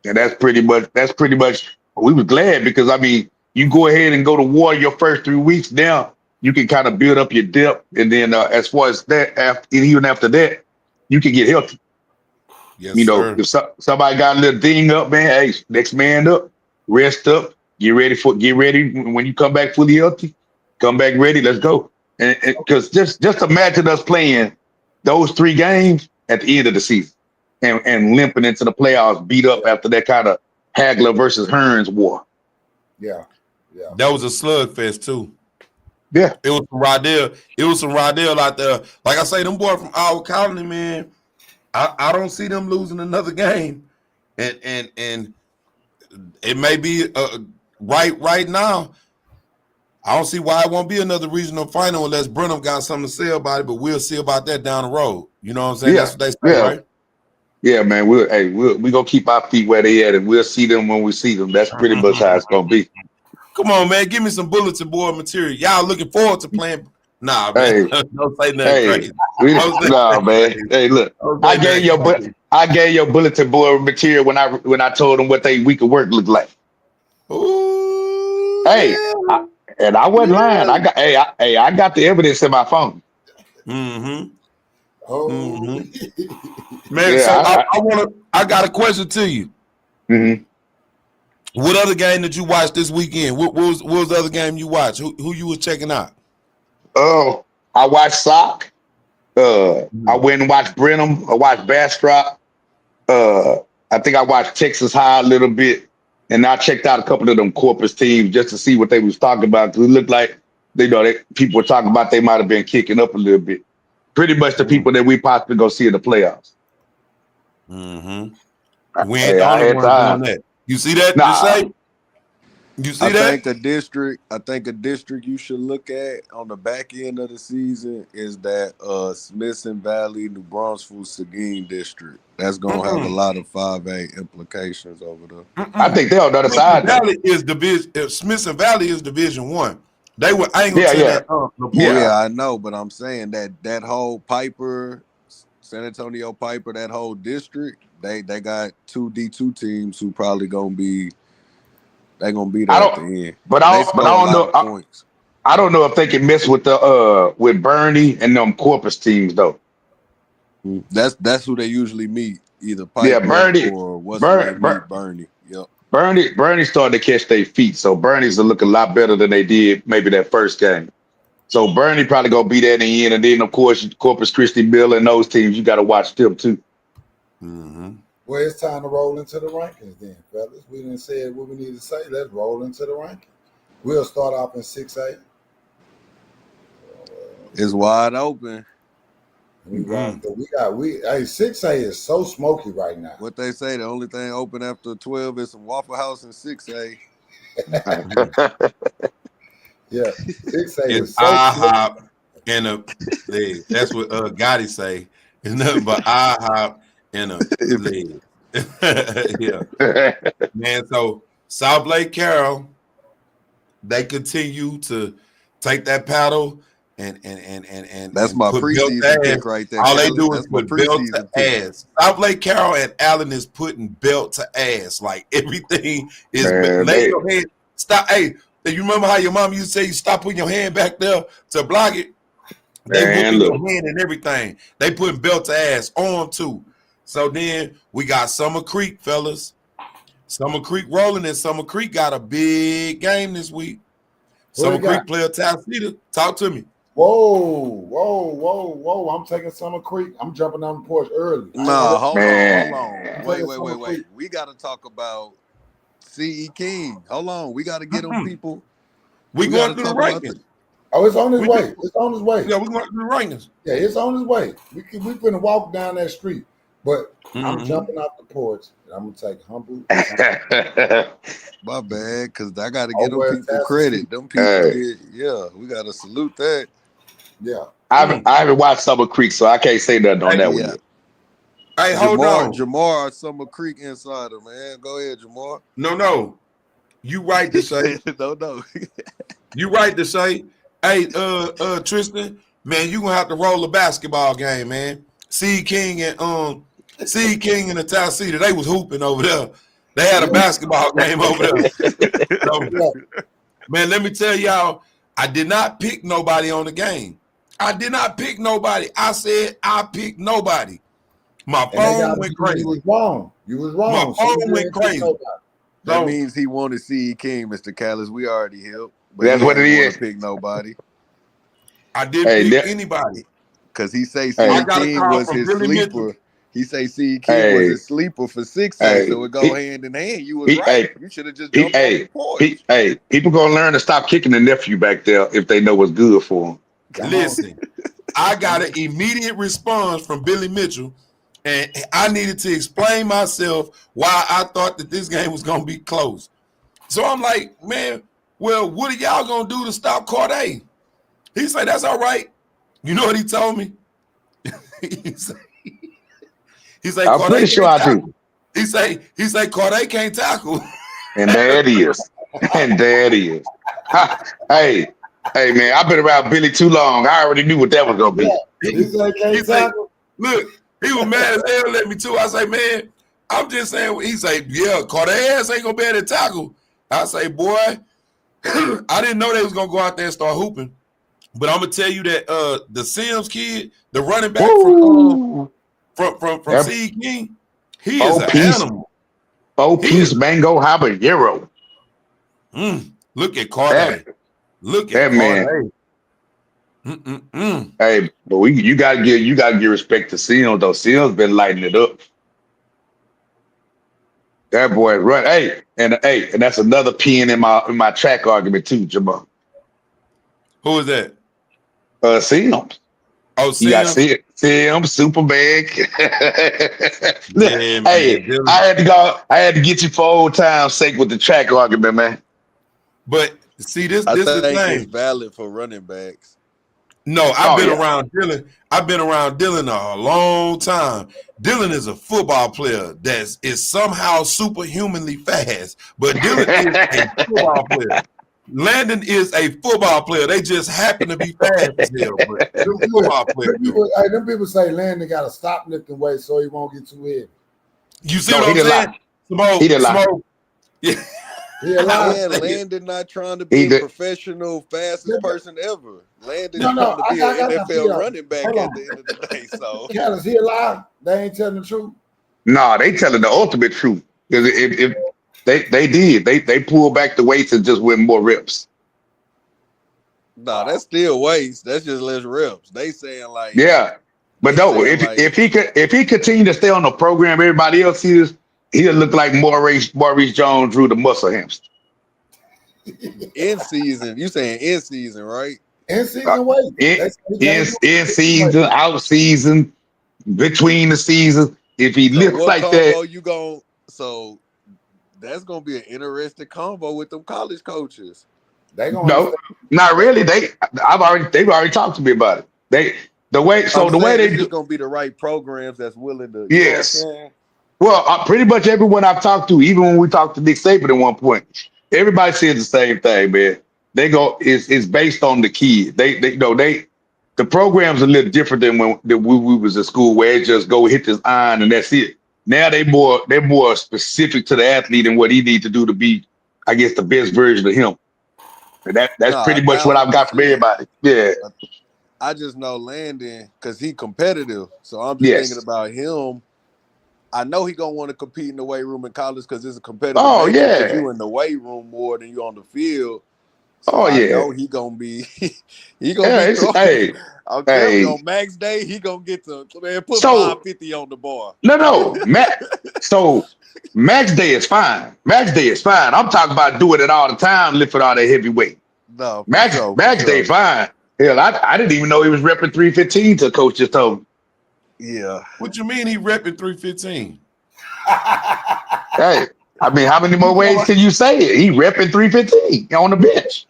And that's pretty much. We was glad, because you go ahead and go to war your first 3 weeks. Now you can kind of build up your depth, and then as far as that, even after that, you can get healthy. Yes, sir. If somebody got a little ding up, man, hey, next man up, rest up, get ready when you come back fully healthy. Come back ready. Let's go. And because just imagine us playing those 3 games at the end of the season and limping into the playoffs, beat up after that kind of Hagler versus Hearns war. Yeah. That was a slugfest too. Yeah. It was some Rydell out there. Like I say, them boys from Iowa Colony, man, I don't see them losing another game. And it may be right now. I don't see why it won't be another regional final unless Brenham got something to say about it, but we'll see about that down the road. You know what I'm saying? Yeah. That's what they say, right? Yeah, man. We're gonna keep our feet where they at, and we'll see them when we see them. That's pretty much how it's gonna be. Come on, man. Give me some bulletin board material. Y'all looking forward to playing? Nah, man. Hey, don't say nothing crazy. Nah, man. Hey, look, I gave your bulletin board material when I told them what they week of work looked like. Ooh, Hey, yeah. I wasn't lying. I got the evidence in my phone. Mm-hmm. Oh, man. Yeah, so I got a question to you. Mm-hmm. What other game did you watch this weekend? What was the other game you watched? Who you was checking out? Oh, I watched Sock. I went and watched Brenham. I watched Bastrop. Uh, I think I watched Texas High a little bit, and I checked out a couple of them Corpus teams just to see what they was talking about. Cause it looked like people were talking about they might have been kicking up a little bit. Pretty much the people that we possibly go see in the playoffs. Mm-hmm. We ain't Hey, the I only had ones time. doing that. You see that? Nah. You see I that? think a district you should look at on the back end of the season is that Smithson Valley, New Braunfels, Seguin district. That's gonna have a lot of 5A implications over there. I think they're on the other Smithson side though. Valley is division. Smithson Valley is Division 1. They were. I ain't gonna Yeah, tell yeah. that. LaPorte. Yeah. Yeah, I know, but I'm saying that whole Piper, San Antonio Piper, that whole district, they got 2 D2 teams who probably gonna be there I at the don't, end. but And they I score a don't lot know. of points. I don't know if they can mess with the with Bernie and them Corpus teams though. That's who they usually meet, either Yeah, Piper Bernie, or what's the Ber, name Ber, meet Bernie. Yep. Bernie started to catch their feet, so Bernie's will look a lot better than they did maybe that first game. So Bernie probably gonna be there in the end, and then of course Corpus Christi, Mill, and those teams you got to watch them too. Mm-hmm. Well, it's time to roll into the rankings then, fellas. We didn't say what we need to say. Let's roll into the rankings. We'll start off in 6A. It's wide open. We got 6A is so smoky right now. What they say, the only thing open after 12 is some Waffle House and 6A. Yeah, 6A It's is so IHOP and a leg. That's what Gotti say. It's nothing but IHOP and a leg. Yeah, man. So South Lake Carroll, they continue to take that paddle and That's my put belt to preseason ass. pick right there. All they Callis. do is That's my put belt to preseason pick. ass. South Lake Carroll and Allen is putting belt to ass. Like everything is lay your head. Stop. Hey, you remember how your mom used to say you stop putting your hand back there to block it? They whooping your hand and everything. They putting belt to ass on too. So then we got Summer Creek, fellas. Summer Creek rolling, and Summer Creek got a big game this week. Summer Creek player Tassita. Talk to me. Whoa. I'm taking Summer Creek. I'm jumping on the porch early. Nah, hold on. Wait. We got to talk about C.E. King. Hold on. We got to get them people. We going through the rankings. Oh, it's on his way. It's on his way. Yeah, we're going through the rankings. Yeah, it's on his way. We finna walk down that street. But I'm jumping off the porch. And I'm gonna take humble. My bad, because I got to get them people credit. Them people we got to salute that. Yeah. I haven't watched Summer Creek, so I can't say nothing on that one yet. Hey, hold on. Jamar, Summer Creek insider, man. Go ahead, Jamar. No. You right to say. No. You right to say. Hey, Tristan, man, you gonna have to roll a basketball game, man. C King and the Tau Cedar, they was hooping over there. They had a basketball game over there. So, man, let me tell y'all, I did not pick nobody on the game. I did not pick nobody. I said I picked nobody. My phone went crazy. You was wrong. My phone went crazy. That means he wanted C.E. King, Mr. Callis. We already helped. But that's what it is. Pick nobody. I didn't pick anybody. Because he say C.E. King was his sleeper. He say C.E. King was his sleeper for 6A, so it go hand in hand. You was right. You should have just jumped on the porch. People gonna learn to stop kicking the nephew back there if they know what's good for him. Listen, I got an immediate response from Billy Mitchell, and I needed to explain myself why I thought that this game was gonna be close. So I'm like, man, well, what are y'all gonna do to stop Corday? He said, that's all right. You know what he told me? He said, I'm pretty sure I do. He say Corday can't tackle. And there it is. Hey, man, I've been around Billy too long. I already knew what that was gonna be. He said, look, he was mad as hell at me too. I say, man, I'm just saying. He say, yeah, Corday ass ain't gonna be able to tackle. I say, boy, I didn't know they was gonna go out there and start hooping. But I'm gonna tell you that the Sims kid, the running back from C King, he is an animal. 4-piece mango habanero. Look at Corday. Look at that man. Corday. Hey, but you gotta give respect to Sims though. Sims been lighting it up. That boy run. And that's another pin in my track argument too, Jamal. Who is that? Sims. Oh, You got Sims. Sims, Superman. Yeah, Hey, man. I had to get you for old time's sake with the track argument, man. But see, this I is the think thing. it's valid for running backs. No, I've been around Dylan. I've been around Dylan a long time. Dylan is a football player that is somehow superhumanly fast, but Dylan is a football player. Landon is a football player. They just happen to be fast as hell, but they're football players. Them people say Landon got to stop lifting weight so he won't get too heavy. You see what I'm saying? He didn't lie. Yeah. Landon not trying to be a professional fastest person ever. Landon trying to be an NFL running back at the end of the day. So, is he alive? They ain't telling the truth. No, they telling the ultimate truth. Because if they pulled back the weights and just went more reps. No, that's still weights. That's just less reps. They saying like but no, if he continue to stay on the program, everybody else sees. He'll look like Maurice Jones drew the muscle hamster. In season, you saying in season, right? In season weight. In season, out season, between the seasons. If he lifts like that, so that's gonna be an interesting combo with them college coaches. No, not really. They've already talked to me about it. The way they just gonna be the right programs that's willing to. Yes. Well, pretty much everyone I've talked to, even when we talked to Nick Saban at one point, everybody says the same thing, man. They go, it's based on the kid. The program's a little different than when we was in school where it just go hit this iron and that's it. Now they're more specific to the athlete and what he needs to do to be, I guess, the best version of him. And that's pretty much what I've got from everybody. Yeah. I just know Landon because he's competitive. So I'm just thinking about him. I know he gonna want to compete in the weight room in college because it's a competitive. Because you in the weight room more than you on the field. So I know he gonna be. He gonna be strong. I'm telling you, on Max Day, he gonna get to put 550 on the bar. No, So Max Day is fine. Max Day is fine. I'm talking about doing it all the time, lifting all that heavy weight. No, Max Day fine. Hell, I didn't even know he was repping 315 till coach just told me. Yeah. What you mean he repping 315? Hey, I mean, how many more ways can you say it? He repping 315 on the bench.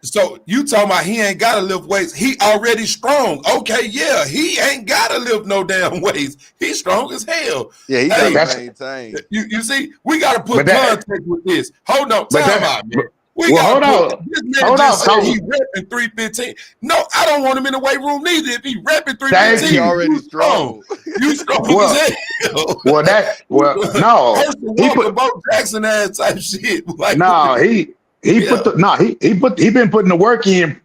So you talking about he ain't gotta lift weights? He already strong. Okay, yeah, he ain't gotta lift no damn weights. He's strong as hell. Yeah, he gotta maintain. You see, we gotta put context with this. Hold on, time out, man. Hold on. This man just said he repping 315. No, I don't want him in the weight room neither. If he repping 315, he already strong. You strong as hell. No. He put Bo Jackson ass type shit. Like, no, he been putting the work in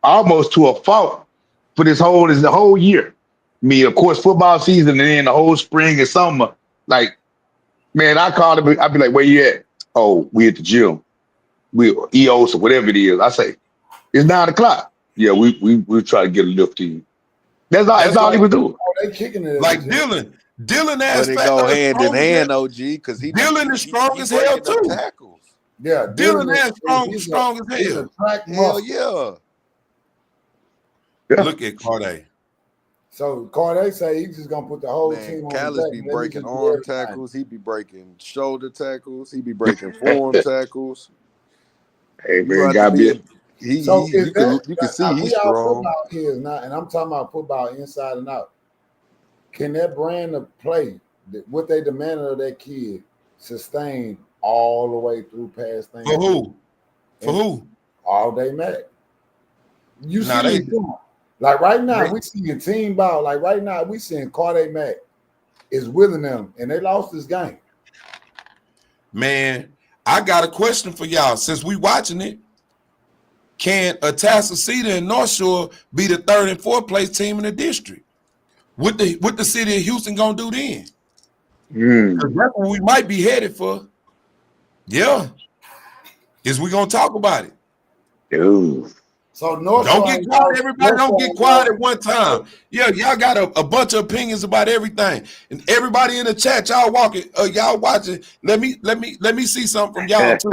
almost to a fault for the whole year. I mean, of course, football season and then the whole spring and summer. Like, man, I called him. I'd be like, "Where you at?" "Oh, we at the gym. We EOS or whatever it is." I say, "It's 9:00. Yeah, we try to get a lift in." That's all he was doing. They kicking it like Dylan. Dylan ass fat. They go hand in hand, OG, because Dylan is strong as hell too. Tackles. Yeah, Dylan is strong as hell. Hell yeah. Look at Corday. So Corday say he's just gonna put the whole team on. Callis be breaking arm tackles. He be breaking shoulder tackles. He be breaking forearm tackles. Hey man, gotta be. You can see he's strong. Football kids now, and I'm talking about football inside and out. Can that brand of play, what they demanded of that kid, sustain all the way through past things? For who? For who? All day Mac. You see, like right now, we seeing team ball. Like right now, we seeing Corday Mac is willing them, and they lost this game. Man, I got a question for y'all. Since we watching it, can Atascocita and North Shore be the 3rd and 4th place team in the district? What the city of Houston gonna do then? 'Cause that's what we might be headed for. Yeah. Is we gonna talk about it? Dude. So North Don't Shore get ain't quiet, go- everybody. North Don't Shore get ain't quiet go- at one time. Yeah, y'all got a bunch of opinions about everything, and everybody in the chat, y'all walking, y'all watching. Let me see something from y'all too.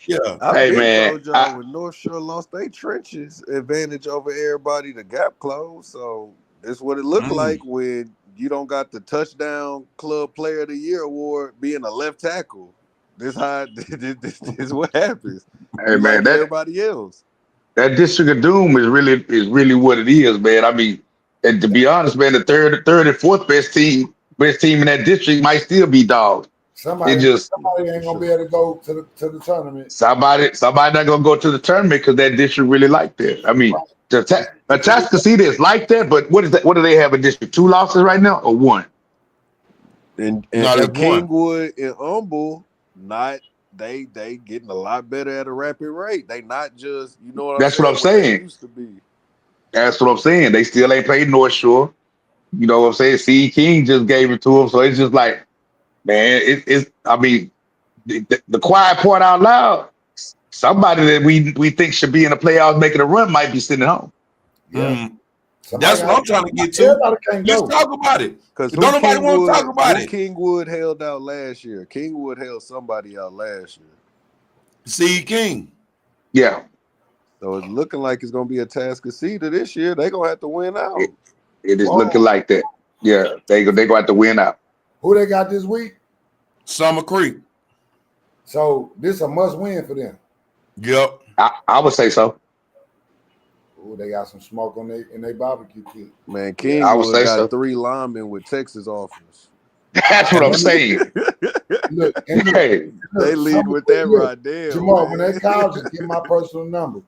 Yeah, I've Hey, been man. told y'all when North Shore lost their trenches advantage over everybody, the gap closed. So that's what it looked like when you don't got the touchdown club player of the year award being a left tackle. This how this is what happens. Hey, You man, like everybody else. that District of Doom is really what it is, man. I mean, and to be honest, man, the third and fourth best team in that district might still be dogs. It Somebody just ain't gonna be able to go to the tournament. somebody not gonna go to the tournament because that district really like that. I mean, the Atascocita is like that, but what is that? What do they have in District 2 losses right now or one? And No, that's one. Kingwood and Humble, not they getting a lot better at a rapid rate. They not just That's what I'm what they saying. used to be. That's what I'm saying. They still ain't played North Shore. You know what I'm saying? C. King just gave it to him, so it's just like, man, it's. I mean, the quiet part out loud. Somebody that we think should be in the playoffs making a run might be sitting at home. Yeah. That's what I'm trying to get to. Everybody can't Let's go. talk about it. Because Don't nobody want to talk about it. Kingwood held out last year. Kingwood held somebody out last year. C. King. Yeah. So it's looking like it's gonna be a Atascocita this year. They're gonna have to win out. It is looking like that. Yeah, they go have to win out. Who they got this week? Summer Creek. So this is a must win for them. Yep. I would say so. Oh, they got some smoke on their barbecue pit. Man, I would Kingwood say got so. 3 linemen with Texas offers. That's what I'm saying. Look, Hey, They lead with that right there. Jamal, man. when they call, just get my personal number.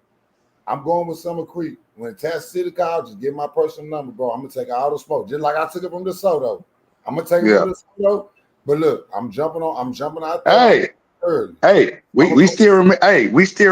I'm going with Summer Creek. When Task City call, just get my personal number, bro. I'm gonna take all the smoke, just like I took it from DeSoto. I'm gonna take it from DeSoto. But look, I'm jumping out there early. We still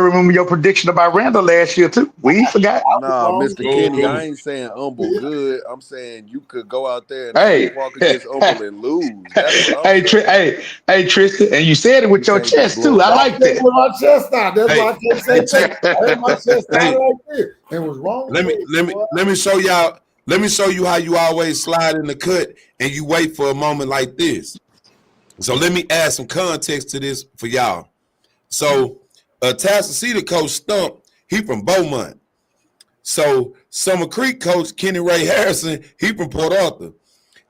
remember your prediction about Randall last year too. We ain't forgot. Nah, Mr. Kenny, I ain't saying Humble good. I'm saying you could go out there and Hey. walk against Humble and lose. That's what I'm saying. Hey, Tristan, and you said it with your chest too. I like that. With my chest out. That's why I can't say Hey, I had my chest out like this. It was wrong. Let me show y'all. Let me show you how you always slide in the cut and you wait for a moment like this. So let me add some context to this for y'all. So Atascocita coach Stump, he from Beaumont. So Summer Creek coach Kenny Ray Harrison, he from Port Arthur.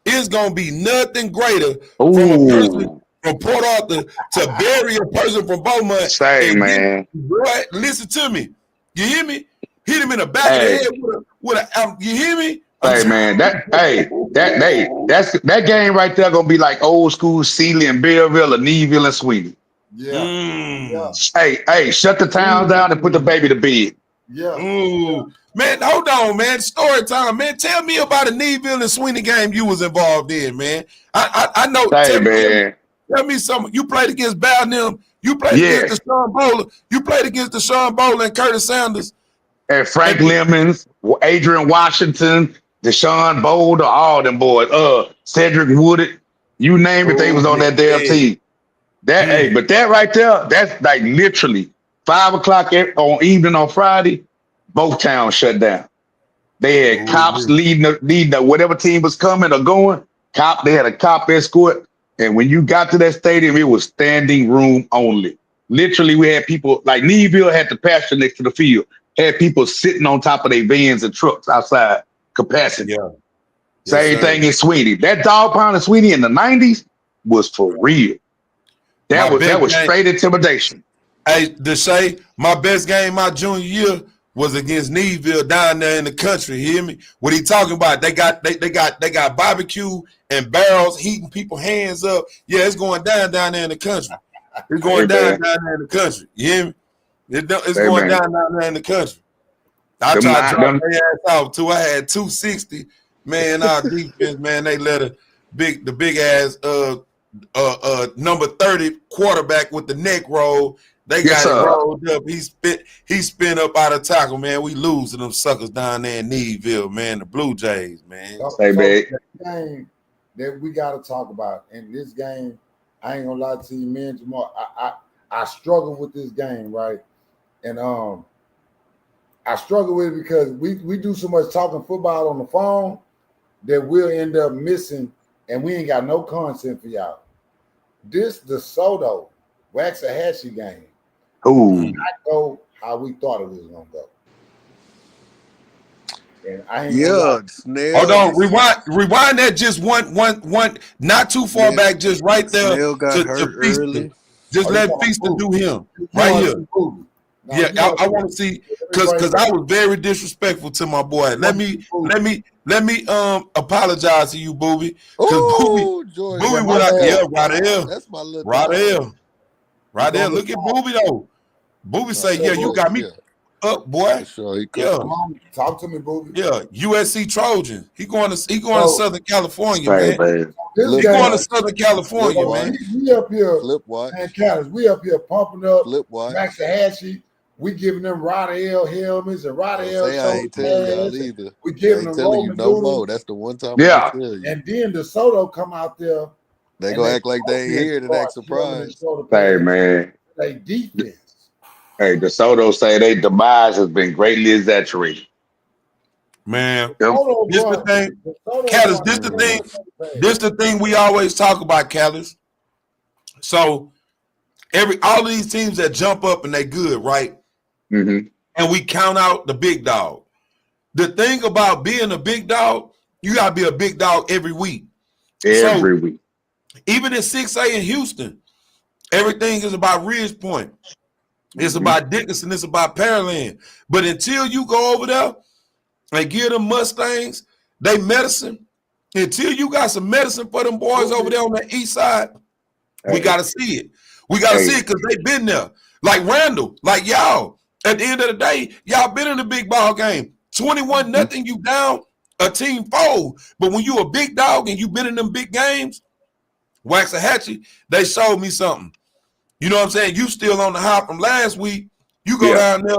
It's gonna be nothing greater from a person from Port Arthur to bury a person from Beaumont. Say, man. Boy, listen to me. You hear me? Hit him in the back of the head with a you hear me? Hey, man, that game right there gonna be like old school Sealy and Belleville or Neville and Sweeney. Yeah. Hey, shut the town down and put the baby to bed. Yeah. Man, hold on, man. Story time, man. Tell me about a Neville and Sweeney game you was involved in, man. I know. Hey, man. Tell me something. You played against Balnham. You played against Deshaun Bowler. You played against Deshaun Bowler and Curtis Sanders. And Frank Lemons, Adrian Washington, Deshaun Boulder, all them boys. Cedric Woodard, you name it, they was on that damn team. But that right there, that's like literally 5 o'clock on evening on Friday, both towns shut down. They had cops leading whatever team was coming or going. They had a cop escort. And when you got to that stadium, it was standing room only. Literally, we had people like Neville had the pasture next to the field. Had people sitting on top of their vans and trucks outside capacity. Yeah. Same thing in Sweeney. That dog pound in Sweeney in the 90s was for real. That was straight intimidation. Hey, Deshae, my best game my junior year was against Neville down there in the country. You hear me? What he talking about? They got barbecue and barrels heating people hands up. Yeah, it's going down there in the country. It's going down there in the country. You hear me? It's going down there in the country. I tried to drop their ass off too. I had 260. Man, our defense, man, they let the big ass number 30 quarterback with the neck roll. They got it rolled up. He spin up out of tackle, man. We lose to them suckers down there in Neville, man. The Blue Jays, man. Hey, man. that we got to talk about. And this game, I ain't gonna lie to you, man, Jamal. I struggle with this game, right? And I struggle with it because we do so much talking football on the phone that we'll end up missing, and we ain't got no content for y'all. This DeSoto Waxahachie game. Ooh. Did not go how we thought it was gonna go. And I ain't Yeah, Snell. Hold on, rewind that just one, not too far back, just right there. Snell got hurt early. Just let Feaster do him right here. Yeah, I want to see because I was very disrespectful to my boy. Let me apologize to you, Booby. Oh, Booby went out there, right there. That's my little right dog. there. Right there. Look at Booby though. Booby say, "Yeah, you got me up, boy." Sure, Yeah, talk to me, Booby. yeah. USC Trojan. He going to Southern California, man. He This going to Southern California, man. We up here, Flip watch. man, Callis, we up here pumping up Flip watch. Waxahachie. We giving them Rodale helmets and Rodale I ain't telling y'all either. We giving them telling you Roman no noodles. more. That's the one time Yeah. I tell you. And then DeSoto come out there. They gonna act like they ain't here and act surprised. Hey, man. They defense. Hey, DeSoto say their demise has been greatly exaggerated. Man, DeSoto this the brought- thing. DeSoto Callis, brought- this the thing. This the thing we always talk about, Callis. So all of these teams that jump up and they good, right? Mm-hmm. And we count out the big dog. The thing about being a big dog, you gotta be a big dog every week. Every week. Even in 6A in Houston, everything is about Ridge Point. It's about Dickinson. It's about Pearland. But until you go over there and give them Mustangs, they medicine. Until you got some medicine for them boys over there on the east side, we got to see it. We got to see it because they've been there. Like Randall, like y'all. At the end of the day, y'all been in the big ball game. 21-0, you down, a team fold. But when you a big dog and you been in them big games, Waxahachie, they showed me something. You know what I'm saying? You still on the high from last week. You go down there,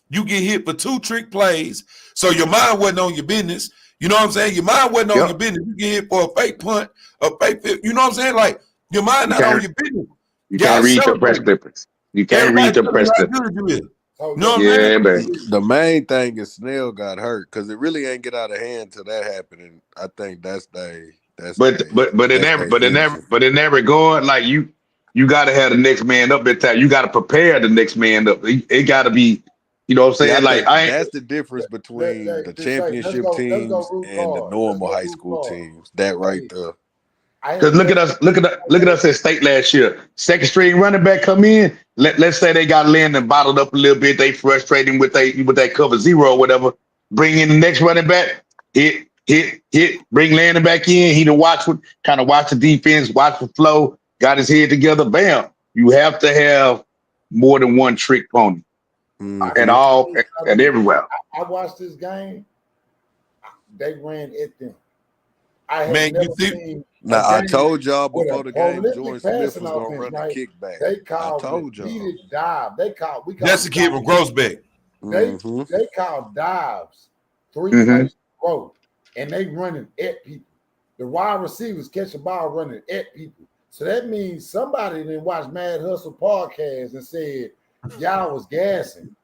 you get hit for 2 trick plays. So your mind wasn't on your business. You know what I'm saying? Your mind wasn't on your business. You get hit for a fake punt, a fake fit. You know what I'm saying? Like your mind not on your business. You can't read the press clippers. You can't read the press clippers. You know what I'm man. The main thing is Snell got hurt because it really ain't get out of hand till that happened. And I think that's it never going like you got to have the next man up that time. You got to prepare the next man up. It got to be, you know what I'm saying? That's the difference between the championship teams and the normal high school teams. That right there. Because look at us at state last year. Second string running back come in. Let's say they got Landon bottled up a little bit. They frustrating with that cover 0 or whatever. Bring in the next running back. Hit. Bring Landon back in. He done watch the defense, watch the flow. Got his head together. Bam. You have to have more than one trick pony. And everywhere. I watched this game. They ran at them. I have never seen. Now I told y'all before the game, Jordan Smith was gonna run a kickback. They called dive. That's the kid from Grossbeck. They called dives 3 plays in a row, and they running at people. The wide receivers catch the ball running at people. So that means somebody didn't watch Mad Hustle podcast and said y'all was gassing.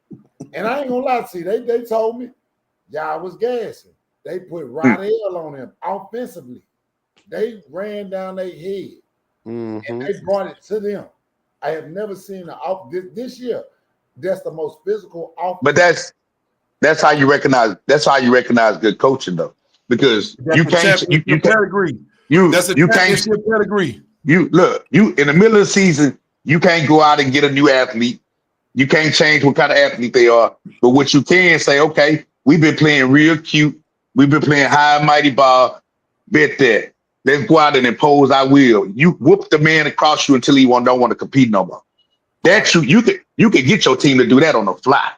And I ain't gonna lie to you, they told me y'all was gassing. They put Rodale on them offensively. They ran down their head and they brought it to them. I have never seen this year. That's the most physical offense. But that's how you recognize. That's how you recognize good coaching, though, because you can't. You pedigree. That's a championship pedigree. You in the middle of the season. You can't go out and get a new athlete. You can't change what kind of athlete they are. But what you can say, okay, we've been playing real cute. We've been playing high and mighty ball. Bet that. Let's go out and impose our will. You whoop the man across you until he don't want to compete no more. That you can get your team to do that on the fly.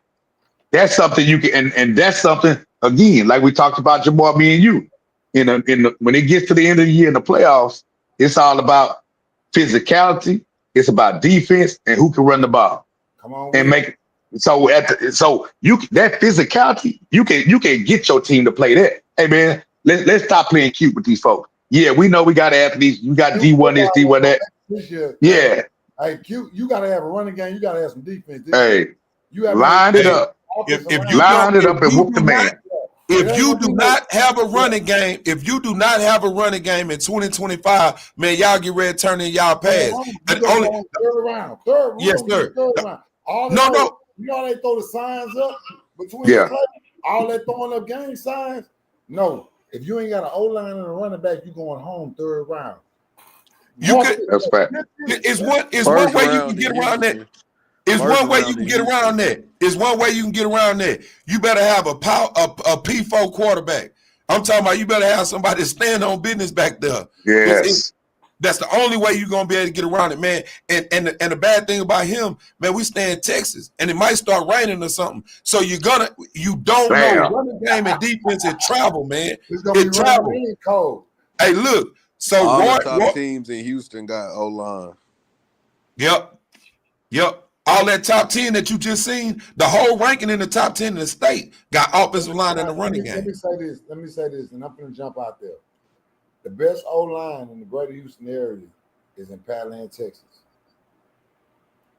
That's something you can, and that's something again, like we talked about Jamal, me and you. When it gets to the end of the year in the playoffs, it's all about physicality. It's about defense and who can run the ball. Come on, and make it. So that physicality, you can get your team to play that. Hey man, let's stop playing cute with these folks. Yeah, we know we got athletes. You got D1 this, D1 that. This year, Yeah. Hey, Q, you got to have a running game. You got to have some defense. This Hey, year. You have line it Hey, up. if you don't, Line it if up and you whoop do the not, man. if you do not have a running game, if you do not have a running game in 2025, man, y'all get ready to turn in y'all pass. And only third round. Yes, sir. Third round. All No, those, no. you know they throw the signs up between Yeah. the play, all that throwing up game signs. No, if you ain't got an O-line and a running back, you going home third round. You could. That's fact. It's one First way you round can get in around that. Houston. It's First one way you round can in get around Houston. that. It's one way you can get around that. You better have a P4 quarterback. I'm talking about you better have somebody stand on business back there. Yes. That's the only way you're gonna be able to get around it, man. And the bad thing about him, man, we stay in Texas, and it might start raining or something. So you don't know Bam. running game and defense and travel, man. It's gonna be It travel. really cold. Hey, look. So All Roy, the top teams in Houston got O-line. Yep. All that top 10 that you just seen, the whole ranking in the top 10 in the state got offensive line in the running game. Let me say this, and I'm gonna jump out there. The best O-line in the greater Houston area is in Padland, Texas.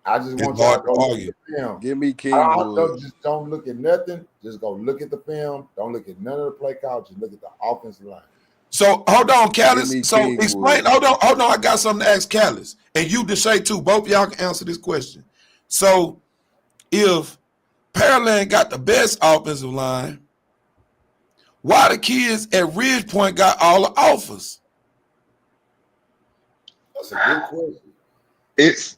I just want y'all to go look at the film. Give me Kingwood. Just don't look at nothing. Just go look at the film. Don't look at none of the play calls. Just look at the offensive line. So hold on, Callis. So Kingwood. explain. Hold on. I got something to ask Callis, and you Deshae too. Both of y'all can answer this question. So if Pearland got the best offensive line, why the kids at Ridge Point got all the offers? That's a good question. It's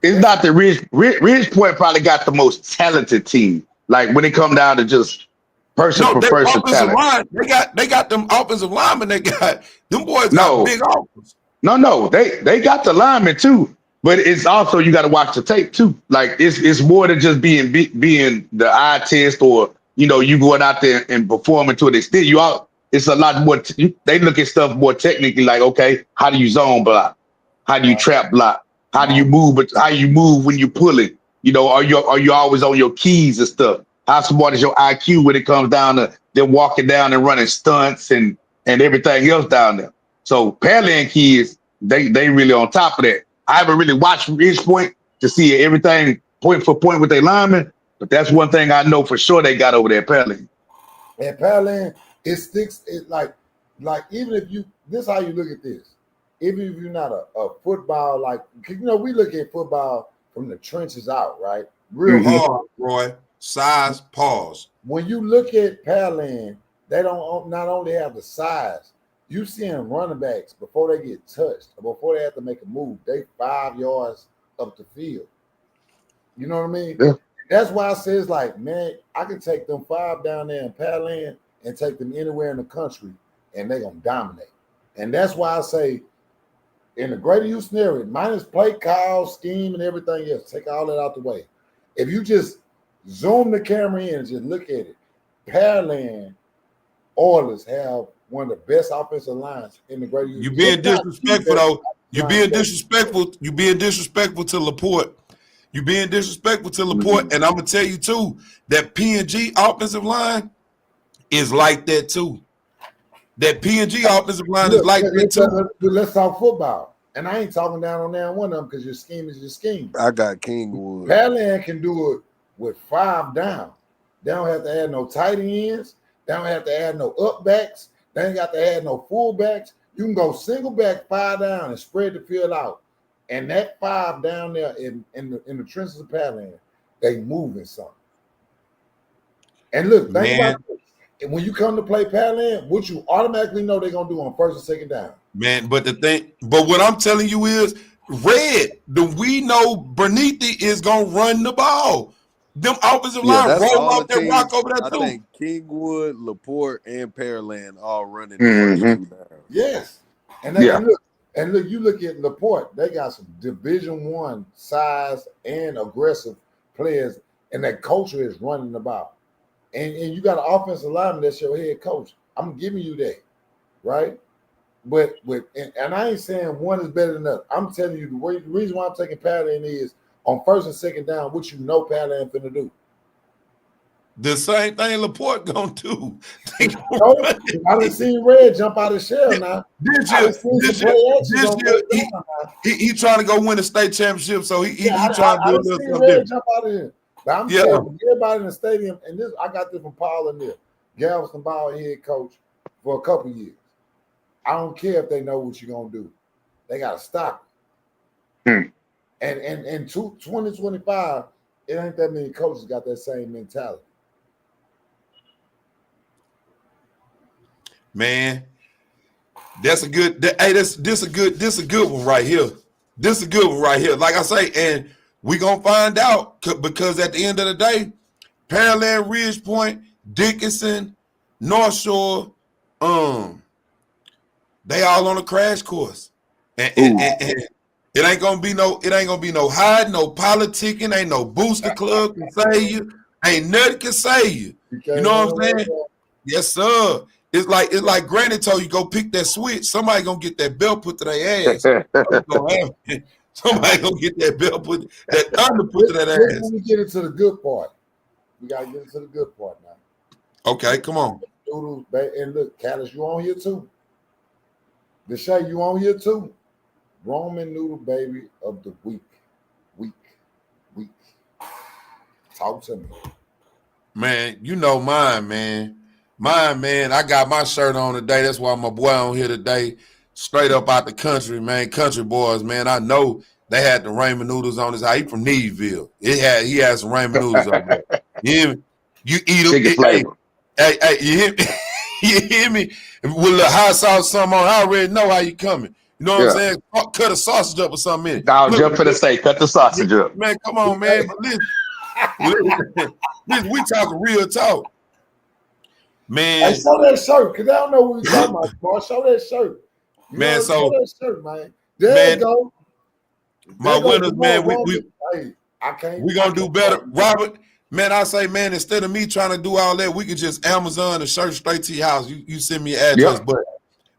not the Ridge Point probably got the most talented team. Like when it come down to just person for person talent. Line, they got them offensive linemen. They got them boys got big offers. No, they got the linemen too, but it's also you got to watch the tape too. Like it's more than just being the eye test or you going out there and performing to an extent. It's a lot more. They look at stuff more technically. Like okay, how do you zone block? How do you trap block? How do you move? But how you move when you pull it? Are you always on your keys and stuff? How smart is your IQ when it comes down to them walking down and running stunts and everything else down there? So Pearland kids, they really on top of that. I haven't really watched Ridge Point to see everything point for point with their linemen, but that's one thing I know for sure they got over there at Pearland. At Pearland, it sticks. It like even if you this how you look at this. Even if you're not a football we look at football from the trenches out, right? Real hard, Roy. Size, pause. When you look at Pearland, they don't not only have the size. You see them running backs before they get touched or before they have to make a move. They 5 yards up the field. You know what I mean? Yeah. That's why I says man, I can take them 5 down there in Pearland and take them anywhere in the country, and they're gonna dominate. And that's why I say in the greater Houston area, minus play call, scheme, and everything else, take all that out the way. If you just zoom the camera in and just look at it, Pearland Oilers have one of the best offensive lines in the greater Houston. You being disrespectful though. You being disrespectful. You being disrespectful to Laporte. You being disrespectful to Laporte, and I'm gonna tell you too that P&G offensive line is like that too. That P&G offensive line is like that too. Let's talk football. And I ain't talking down on that one of them because your scheme is your scheme. I got Kingwood. Pearland can do it with 5 down. They don't have to add no tight ends. They don't have to add no up backs. They ain't got to add no full backs. You can go single back 5 down and spread the field out. And that 5 down there in the trenches of Pearland, they moving something. And look, think about this. When you come to play Pearland, what you automatically know they're gonna do on first and second down. Man, but what I'm telling you is we know Bernithi is gonna run the ball. Them offensive line roll off that rock over there too. I think Kingwood, Laporte, and Pearland all running the first 2 down. Yes. And look, you look at Laporte, they got some Division I size and aggressive players, and that culture is running the ball. And you got an offensive lineman that's your head coach. I'm giving you that, right? But and I ain't saying one is better than the other. I'm telling you the reason why I'm taking Pearland is on first and second down, what you know Pearland finna do. The same thing Laporte gonna do. I done seen Red jump out of shell now. This I year, done seen some play actions on first down now. he trying to go win the state championship, so he I trying to do a done little seen something Red different. jump out of here. But I'm Yeah. saying everybody in the stadium, and this I got this from Paul and Neil, Galveston Ball head coach for a couple years. I don't care if they know what you're gonna do. They gotta stop it. And in 2025, it ain't that many coaches got that same mentality. Man, that's a good. This a good one right here. This is a good one right here. Like I say, and we gonna find out because at the end of the day, Pearland, Ridge Point, Dickinson, North Shore, they all on a crash course, and it ain't gonna be no hiding, no politicking, ain't no booster club can save you, ain't nothing can save you. You know what I'm saying? Yes, sir. It's like Granny told you go pick that switch. Somebody gonna get that belt put to their ass. Somebody gonna get that belt put that thunder put to that ass. When we get into the good part, we gotta get into the good part now. Okay, come on. Noodles, and look, Callis, you on here too. Deshae, you on here too. Ramen Noodle Baby of the week. Talk to me. Man, you know mine, man. I got my shirt on today. That's why my boy on here today. Straight up out the country, man. Country boys, man. I know they had the ramen noodles on his house. He from Needville. He had some ramen noodles on there. You hear me? You eat them. Hey, you hear me? You hear me? With a little hot sauce, something on, I already know how you coming. You know what I'm saying? Cut a sausage up or something in it. I'll jump for the steak. Cut the sausage up. Man, come on, man. But listen, we talking real talk. Man. Hey, show that shirt, because I don't know what we're talking about, boy. Show that shirt. Man, show that shirt, man. There you go. My winners, man, I can't. We gonna do better. Robert, man, I say, man, instead of me trying to do all that, we could just Amazon the shirt straight to your house. You send me an address. But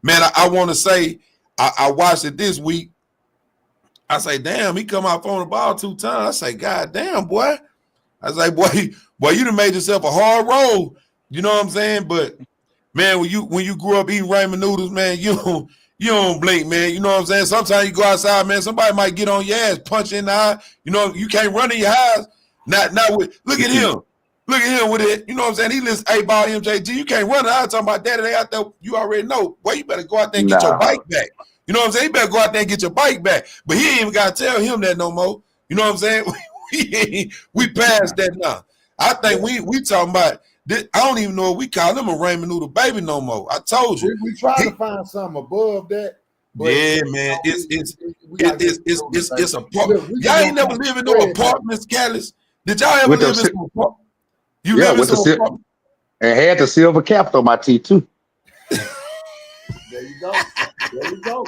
man, I want to say, I watched it this week. I say, damn, he come out on the ball 2 times. I say, God damn, boy. I say, boy, you done made yourself a hard roll. You know what I'm saying? But man, when you grew up eating ramen noodles, man, you don't blink, man. You know what I'm saying? Sometimes you go outside, man. Somebody might get on your ass, punch in the eye. You know, you can't run in your eyes. Not with. Look at him. Look at him with it. You know what I'm saying? He lists A-ball MJG. You can't run in the eye talking about daddy. They out there. You already know. Boy, you better go out there and get your bike back. You know what I'm saying? You better go out there and get your bike back. But he ain't even got to tell him that no more. You know what I'm saying? We passed that now. I think we talking about. I don't even know if we call him a ramen noodle baby no more. I told you. We try to find something above that. Yeah, man. It's a y'all ain't never live in no apartments, Callis. Did y'all ever live in some apartments? You live in some apartments? And had the silver cap on my teeth too. There you go. There you go.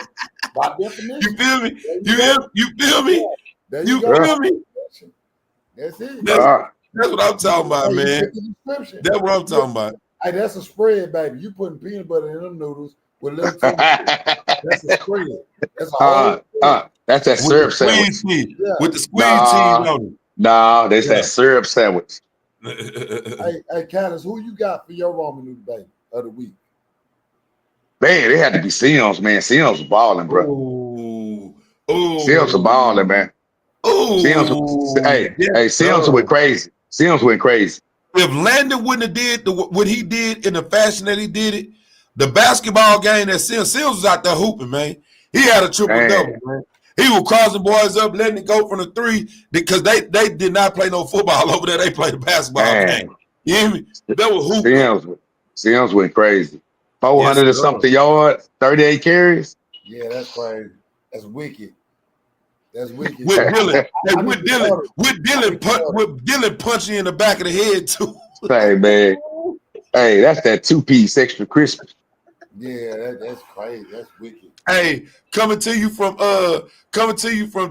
By definition. You feel me? You feel me? There you go. Feel me? That's it. That's what I'm talking about, man. That's what I'm talking about. Hey, that's a spread, baby. You putting peanut butter in them noodles with little tea. That's a spread. That's a that's that syrup sandwich. With the squeeze cheese on it. No, that's that syrup sandwich. Hey, Callis, who you got for your ramen noodle baby of the week? Man, it had to be Sims, man. Sims was balling, bro. Sims was balling, man. Sims went crazy. Sims went crazy. If Landon wouldn't have did what he did in the fashion that he did it, the basketball game that Sims was out there hooping, man. He had a triple-double, man. He was crossing boys up, letting it go from the three because they did not play no football over there. They played the basketball game. You hear me? They were hooping. Sims went crazy. 400 or something yards, 38 carries. Yeah, that's crazy. That's wicked. That's wicked. With Dylan punching in the back of the head too. Hey man, hey, that's that 2-piece extra crispy. Yeah, that's crazy. That's wicked. Hey, coming to you from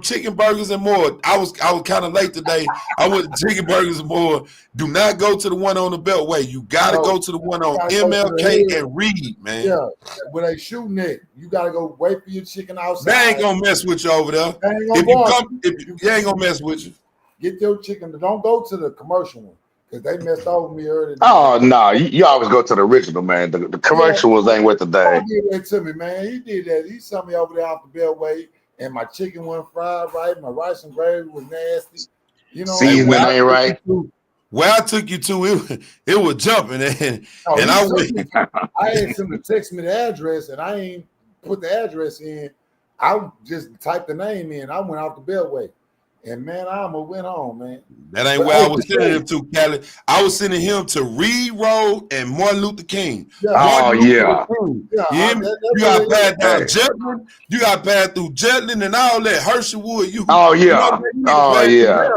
Chicken Burgers and More. I was kind of late today. I went to Chicken Burgers and More. Do not go to the one on the Beltway. You gotta go to the one on MLK and Reed, man. Yeah, when they shooting it, you gotta go wait for your chicken outside. They ain't gonna mess with you over there. They ain't gonna mess with you. Get your chicken. Don't go to the commercial one. because they messed over me earlier. Oh no, you always go to the original, man. The commercials ain't with the He day. did that to me, man. He did that. He sent me over there off the Beltway, and my chicken wasn't fried right. My rice and gravy was nasty. You know, Seasoning ain't right. Where I took you to, it was jumping, and I went. I asked him to text me the address, and I ain't put the address in. I just typed the name in. I went off the Beltway, and man, I almost went home, man. That ain't where I was sending him to, Cali. I was sending him to Reed Road and Martin Luther King. Yeah. Oh yeah. You got to pass down Jetland. You got to pass through Jetland and all that. Hersheywood. Oh yeah. Yeah.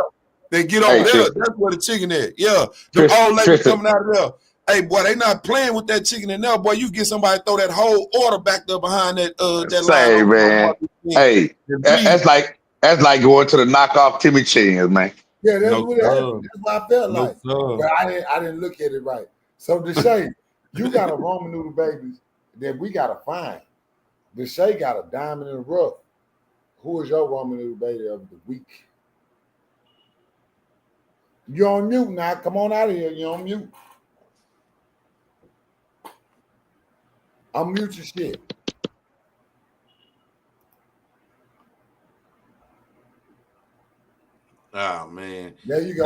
They get over there. Tristan. That's where the chicken at. Yeah. The old lady coming out of there. Hey, boy, they not playing with that chicken in there, boy. You get somebody to throw that whole order back there behind that Say, line. Man. Hey, that's like going to the knockoff Timmy Chins, man. Yeah, that's what I felt like. But I didn't look at it right. So Deshae, you got a Roman noodle babies that we gotta find. Deshae got a diamond in the rough. Who is your Roman noodle baby of the week? You're on mute now. Come on out of here. You're on mute. Unmute your shit. Oh man. There you go.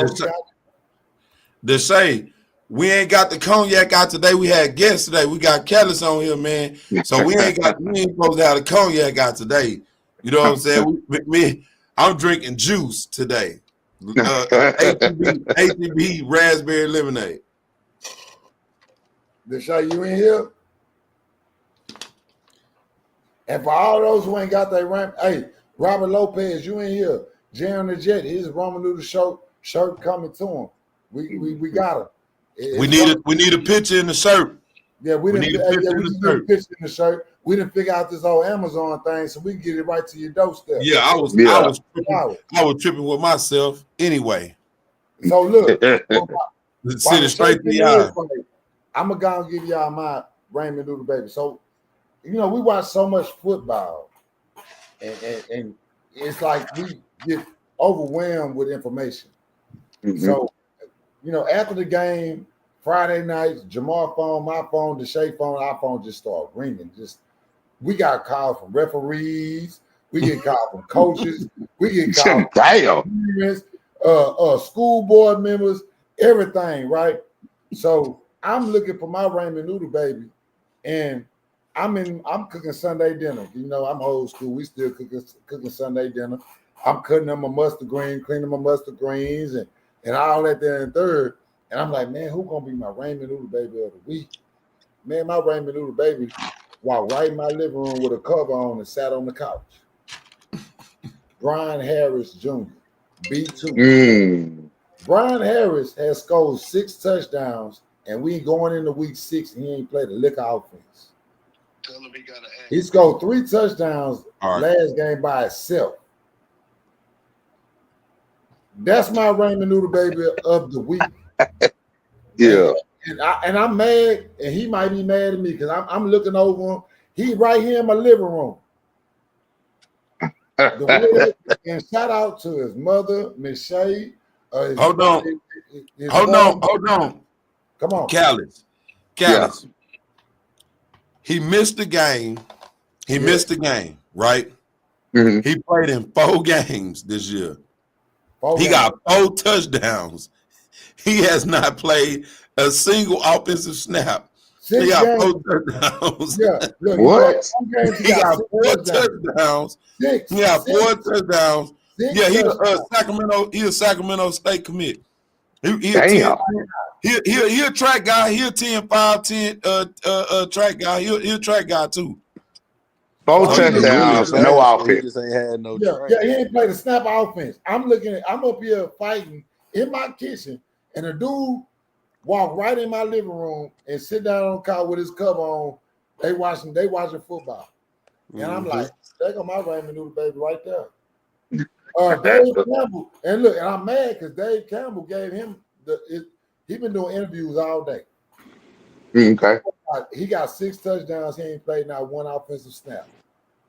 Deshae, we ain't got the cognac out today. We had guests today. We got Kellis on here, man. So we ain't supposed to have the cognac out today. You know what I'm saying? I'm drinking juice today. ATB raspberry lemonade. Deshae, you in here? And for all those who ain't got their ramp, hey, Robert Lopez, you in here? Jay on the Jet, his Roman noodle shirt coming to him. We got him. We need a picture in the shirt. Yeah, we need a picture in the shirt. We didn't figure out this whole Amazon thing, so we can get it right to your doorstep. Yeah, I was tripping with myself anyway. So look, sit it straight to the eye. I'm gonna go and give y'all my Ramen Noodle baby. So, you know, we watch so much football, and it's like we get overwhelmed with information. Mm-hmm. So, you know, after the game, Friday nights, Jamal phone, my phone, Deshae phone, our phone just start ringing. We got calls from referees, we get calls from coaches, we get calls from parents, school board members, everything, right? So I'm looking for my Ramen Noodle baby, and I'm cooking Sunday dinner. You know, I'm old school. We still cooking Sunday dinner. I'm cutting up my mustard green, cleaning my mustard greens, and all that there and third. And I'm like, man, who gonna be my Ramen Noodle baby of the week? Man, my Ramen Noodle baby walked right in my living room with a cover on and sat on the couch. Brian Harris Jr., B2. Brian Harris has scored 6 touchdowns, and we going into week 6, and he ain't played a lick of offense. He scored 3 touchdowns last game by himself. That's my Ramen Noodle baby of the week. Yeah. And I'm mad, and he might be mad at me because I'm looking over him. He right here in my living room. And shout out to his mother, Miss Shay. Hold on. Come on. Callis. Yeah. He missed the game. Missed the game, right? Mm-hmm. He played in 4 games this year. He got 4 touchdowns. He has not played a single offensive snap. He got 4 touchdowns. Yeah. Look, what? He got 4 touchdowns. He got 4 touchdowns. Yeah, he's a Sacramento State commit. He a track guy. He a 10-5-10 track guy. He a track guy too. 4 touchdowns, no offense. Just ain't had no yeah, he ain't played a snap offense. I'm up here fighting in my kitchen, and a dude walk right in my living room and sit down on the couch with his cover on. They watching football. And I'm like, there go my Ramen Noodle baby right there. Dave Campbell, and look, and I'm mad because Dave Campbell gave him he been doing interviews all day. Okay. He got 6 touchdowns. He ain't played not 1 offensive snap.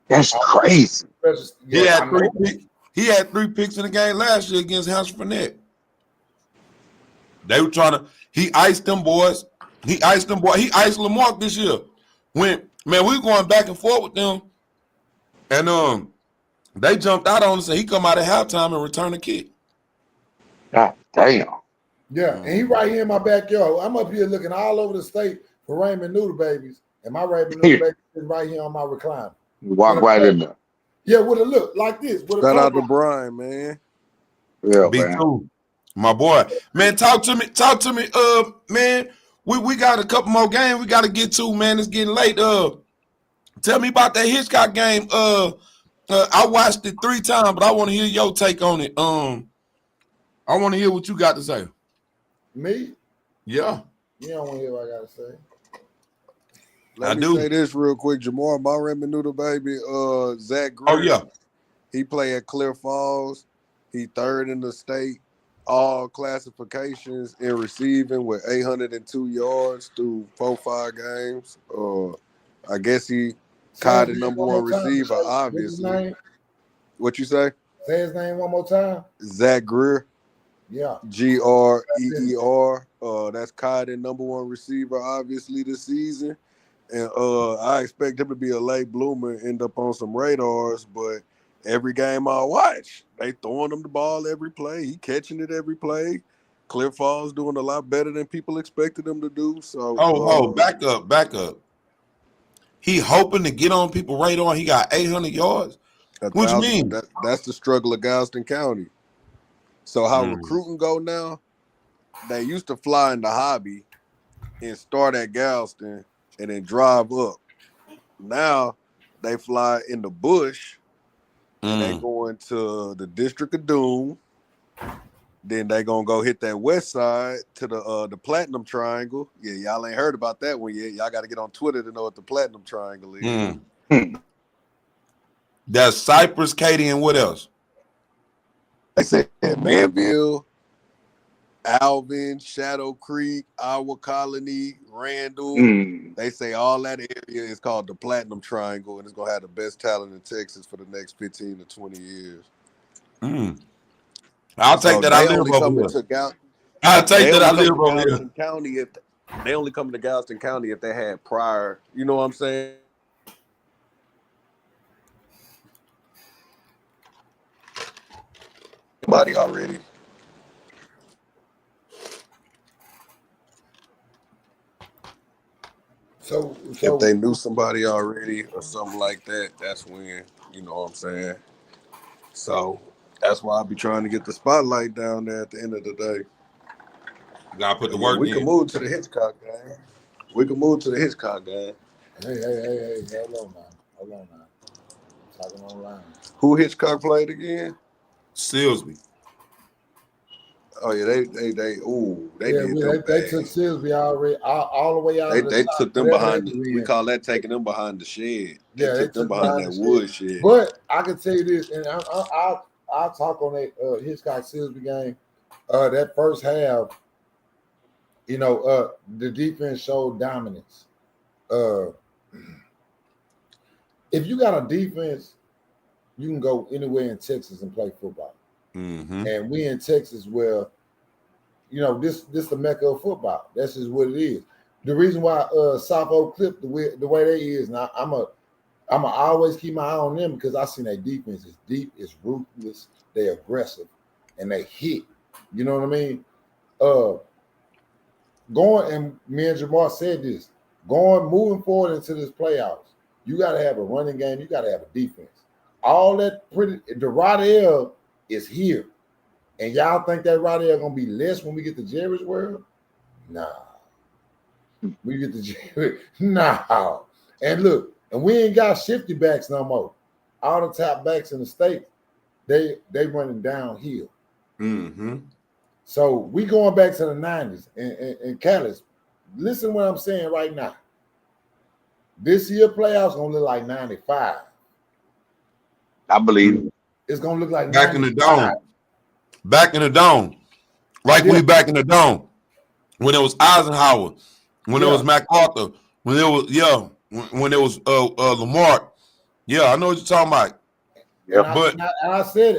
That's crazy. He had 3 picks in the game last year against House Fournette. They were trying to. He iced them boys. He iced them boys. He iced Lamar this year. When man, we were going back and forth with them, and they jumped out on us, and he come out at halftime and return the kick. God damn. Yeah, and he right here in my backyard. I'm up here looking all over the state for Ramen Noodle babies, and my Ramen Noodle baby is right here on my recliner. You walk right in there. Yeah, with a look like this. With a Shout out to cover. Brian, man. Yeah, Big man. two, my boy. Man, talk to me. Man, we got a couple more games we got to get to. Man, it's getting late. Tell me about that Hitchcock game. I watched it 3 times, but I want to hear your take on it. I want to hear what you got to say. Me? Yeah. You don't want to hear what I got to say. Let me say this real quick. Jamar, my Ramen Noodle baby, Zach Greer. Oh, yeah. He play at Clear Falls. He 3rd in the state, all classifications in receiving with 802 yards through 4-5 games. I guess he caught the number 1 receiver, obviously. What you say? Say his name one more time. Zach Greer. Yeah. Greer. That's caught in number 1 receiver, obviously, this season. And I expect him to be a late bloomer, end up on some radars, but every game I watch, they throwing him the ball every play. He catching it every play. Clear Falls doing a lot better than people expected him to do. So back up. He hoping to get on people's radar. He got 800 yards. What you mean? That's the struggle of Galveston County. So how recruiting go now, they used to fly in the hobby and start at Galveston and then drive up. Now they fly in the bush and they going to the District of Doom. Then they gonna go hit that west side to the Platinum Triangle. Yeah, y'all ain't heard about that one yet. Y'all got to get on Twitter to know what the Platinum Triangle is. That's Cypress, Katy, and what else? They said Manville, Alvin, Shadow Creek, Iowa Colony, Randall. They say all that area is called the Platinum Triangle, and it's gonna have the best talent in Texas for the next 15 to 20 years. I'll take that. I live over here. I'll take that. I live over here. County if they only come to Galveston County if they had prior. You know what I'm saying? Anybody already? So if they knew somebody already or something like that, that's when, you know what I'm saying? So that's why I be trying to get the spotlight down there at the end of the day. You gotta put the work in. We can move to the Hitchcock game. Hey, hold on now. Talking online. Who Hitchcock played again? Silsby. Oh yeah, they did them they took Silsby already all the way out. They took them behind. We call that taking them behind the shed. They took them behind that wood shed. But I can tell you this, and I'll talk on that Hitchcock Silsby game. That first half, the defense showed dominance. If you got a defense, you can go anywhere in Texas and play football. And we in Texas where, this the mecca of football. That's just what it is. The reason why South Oak Clip the way they is, now I'm always keep my eye on them because I seen their defense is deep, it's ruthless, they're aggressive, and they hit. You know what I mean? Going, and me and Jamar said this, moving forward into this playoffs, you got to have a running game, you got to have a defense. All that the Rodell is here. And y'all think that Rodell gonna be less when we get to Jerry's World? Nah. We get to Jerry. Nah. And look, and we ain't got shifty backs no more. All the top backs in the state, they running downhill. So we going back to the 90s. And Callis, listen to what I'm saying right now. This year playoffs gonna look like 95. I believe it. It's gonna look like back 95. In the dome. Back in the dome. Like we back in the dome. When it was Eisenhower, when it was MacArthur, when it was when it was Lamar. Yeah, I know what you're talking about. Yeah,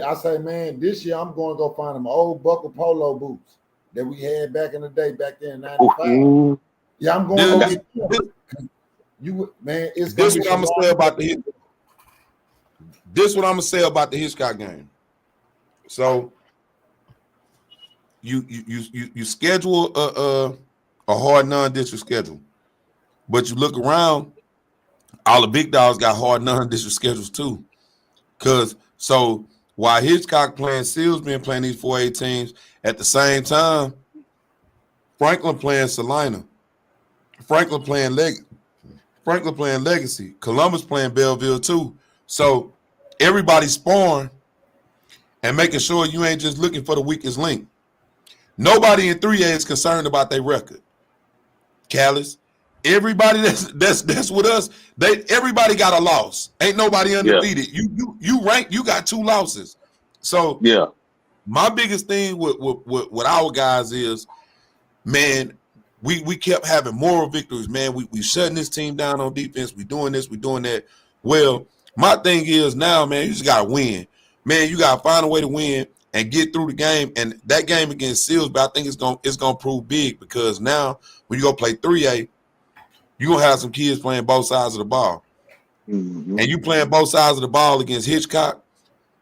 I said, man, this year I'm going to go find them old buckle polo boots that we had back in the day, back there in '95. Ooh. Yeah, I'm going on with you, man. It's This what I'm gonna say about the this what I'm gonna say about the Hitchcock game. So you schedule a hard non-district schedule, but you look around, all the big dogs got hard non-district schedules too. Cause so while Hitchcock playing Seals been playing these 4A teams at the same time, Franklin playing Salina, Franklin playing Legacy, Columbus playing Belleville too. So everybody's sparring and making sure you ain't just looking for the weakest link. Nobody in 3A is concerned about their record. Callis, everybody that's with us, everybody got a loss. Ain't nobody undefeated. Yeah. You rank, you got 2 losses. So yeah, my biggest thing with our guys is, man, we kept having moral victories, man. We shutting this team down on defense. We doing this, we doing that. Well, my thing is now, man, you just gotta win. Man, you gotta find a way to win and get through the game. And that game against Seals, but I think it's gonna prove big, because now when you go play 3A, you're gonna have some kids playing both sides of the ball. Mm-hmm. And you playing both sides of the ball against Hitchcock,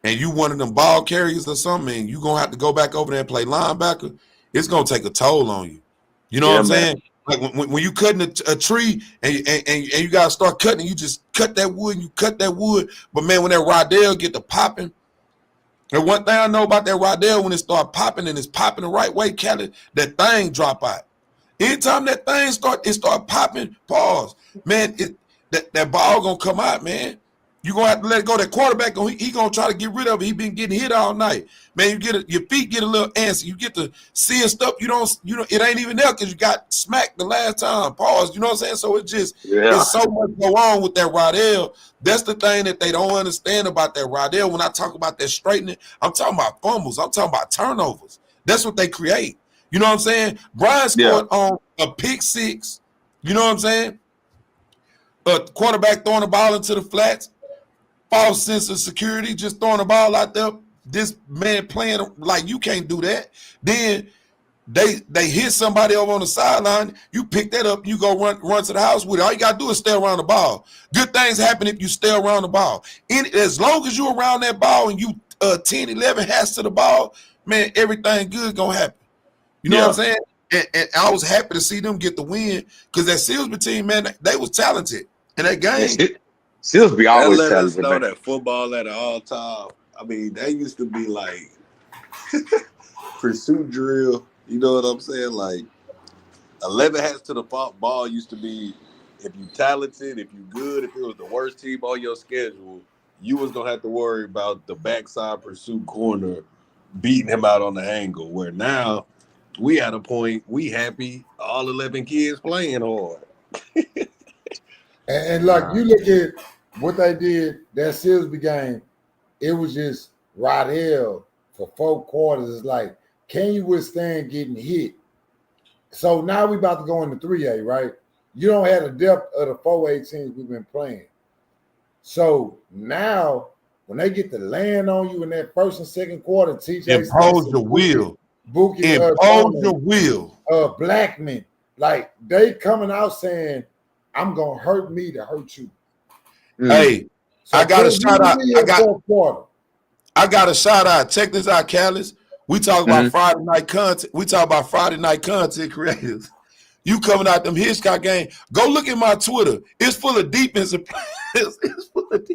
and you one of them ball carriers or something, and you're gonna have to go back over there and play linebacker. It's gonna take a toll on you. You know what I'm saying? Like when you cutting a tree and you gotta start cutting, you just cut that wood and you cut that wood. But man, when that Rodell get to popping, and one thing I know about that Rodell, when it start popping and it's popping the right way, Kelly, that thing drop out. Anytime that thing start popping, pause. Man, that ball gonna come out, man. You gonna have to let it go. That quarterback, he gonna try to get rid of it. He been getting hit all night. Man, your feet get a little antsy. You get to seeing stuff you don't, it ain't even there because you got smacked the last time. Pause. You know what I'm saying? So it's just, it's so much go on with that Rodell. That's the thing that they don't understand about that Rodell. When I talk about that straightening, I'm talking about fumbles. I'm talking about turnovers. That's what they create. You know what I'm saying? Brian scored on a pick 6. You know what I'm saying? A quarterback throwing the ball into the flats. False sense of security, just throwing the ball out there. This man playing like you can't do that. Then they hit somebody over on the sideline. You pick that up, you go run to the house with it. All you gotta do is stay around the ball. Good things happen if you stay around the ball. As long as you're around that ball and you 10, 11 hats to the ball, man, everything good gonna happen. You know what I'm saying? And I was happy to see them get the win, because that Silsby team, man, they was talented in that game. Silsby always let us talented, know man. that football at an all-time. I mean, they used to be like pursuit drill. You know what I'm saying? Like 11 hats to the ball used to be, if you talented, if you good, if it was the worst team on your schedule, you was gonna have to worry about the backside pursuit corner beating him out on the angle. Where now we at a point, we happy all 11 kids playing hard. And like you look at what they did that Silsby game, it was just Rodell for 4 quarters. It's like, can you withstand getting hit? So now we about to go into 3A, right? You don't have the depth of the 4A teams we've been playing. So now when they get to land on you in that first and second quarter, TJ impose your will. Impose your will. Blackman, like they coming out saying, I'm gonna hurt me to hurt you. Hey, so I got a shout out. I got a shout out. Check this out, Callis. We talk about Friday night content. We talk about Friday night content creators. You coming out them Hitchcock game? Go look at my Twitter. It's full of defensive players. It's full of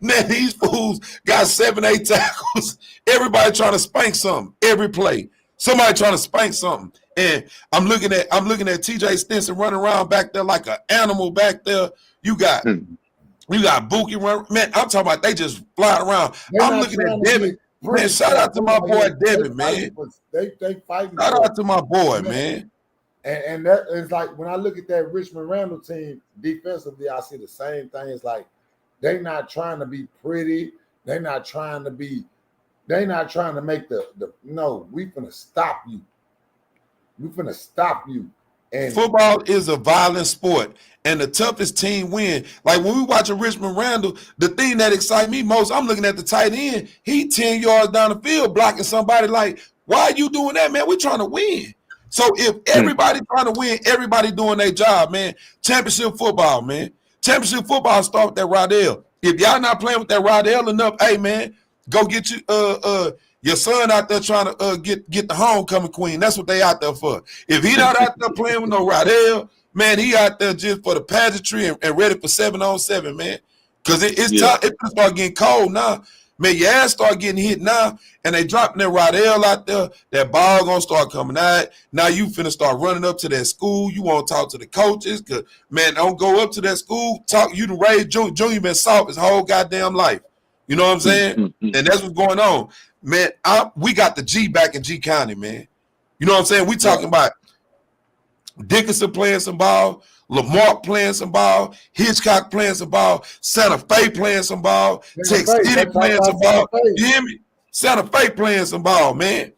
man, these fools got 7, 8 tackles. Everybody trying to spank something every play. Somebody trying to spank something. And I'm looking at TJ Stinson running around back there like an animal back there. You got Buki run. Man, I'm talking about they just flying around. I'm looking at Devin. Man, shout out to my boy Devin, man. They fighting. Shout out to my boy, man. And that is like when I look at that Richmond Randall team defensively, I see the same thing. It's like they're not trying to be pretty. They're not trying to make the no, we finna stop you. We finna stop you. And football is a violent sport, and the toughest team win. Like when we watching Richmond Randall, the thing that excites me most, I'm looking at the tight end. He 10 yards down the field blocking somebody. Like, why are you doing that, man? We're trying to win. So if everybody trying to win, everybody doing their job, man. Championship football, man. Championship football start with that Rodell. If y'all not playing with that Rodell enough, hey man, go get your son out there trying to get the homecoming queen. That's what they out there for. If he not out there playing with no Rodell, man, he out there just for the pageantry and ready for 7-on-7, man. Because it's time. It start getting cold now. Man, your ass start getting hit now, and they dropping that Rodell out there. That ball gonna start coming out. Now you finna start running up to that school. You want to talk to the coaches, cause man, don't go up to that school. Talk. You done raised Junior been soft his whole goddamn life. You know what I'm saying? And that's what's going on, man. We got the G back in G County, man. You know what I'm saying? We talking about Dickinson playing some ball, Lamar playing some ball, Hitchcock playing some ball, Santa Fe playing some ball, Texas City playing some ball. You hear me? Santa Fe playing some ball, man.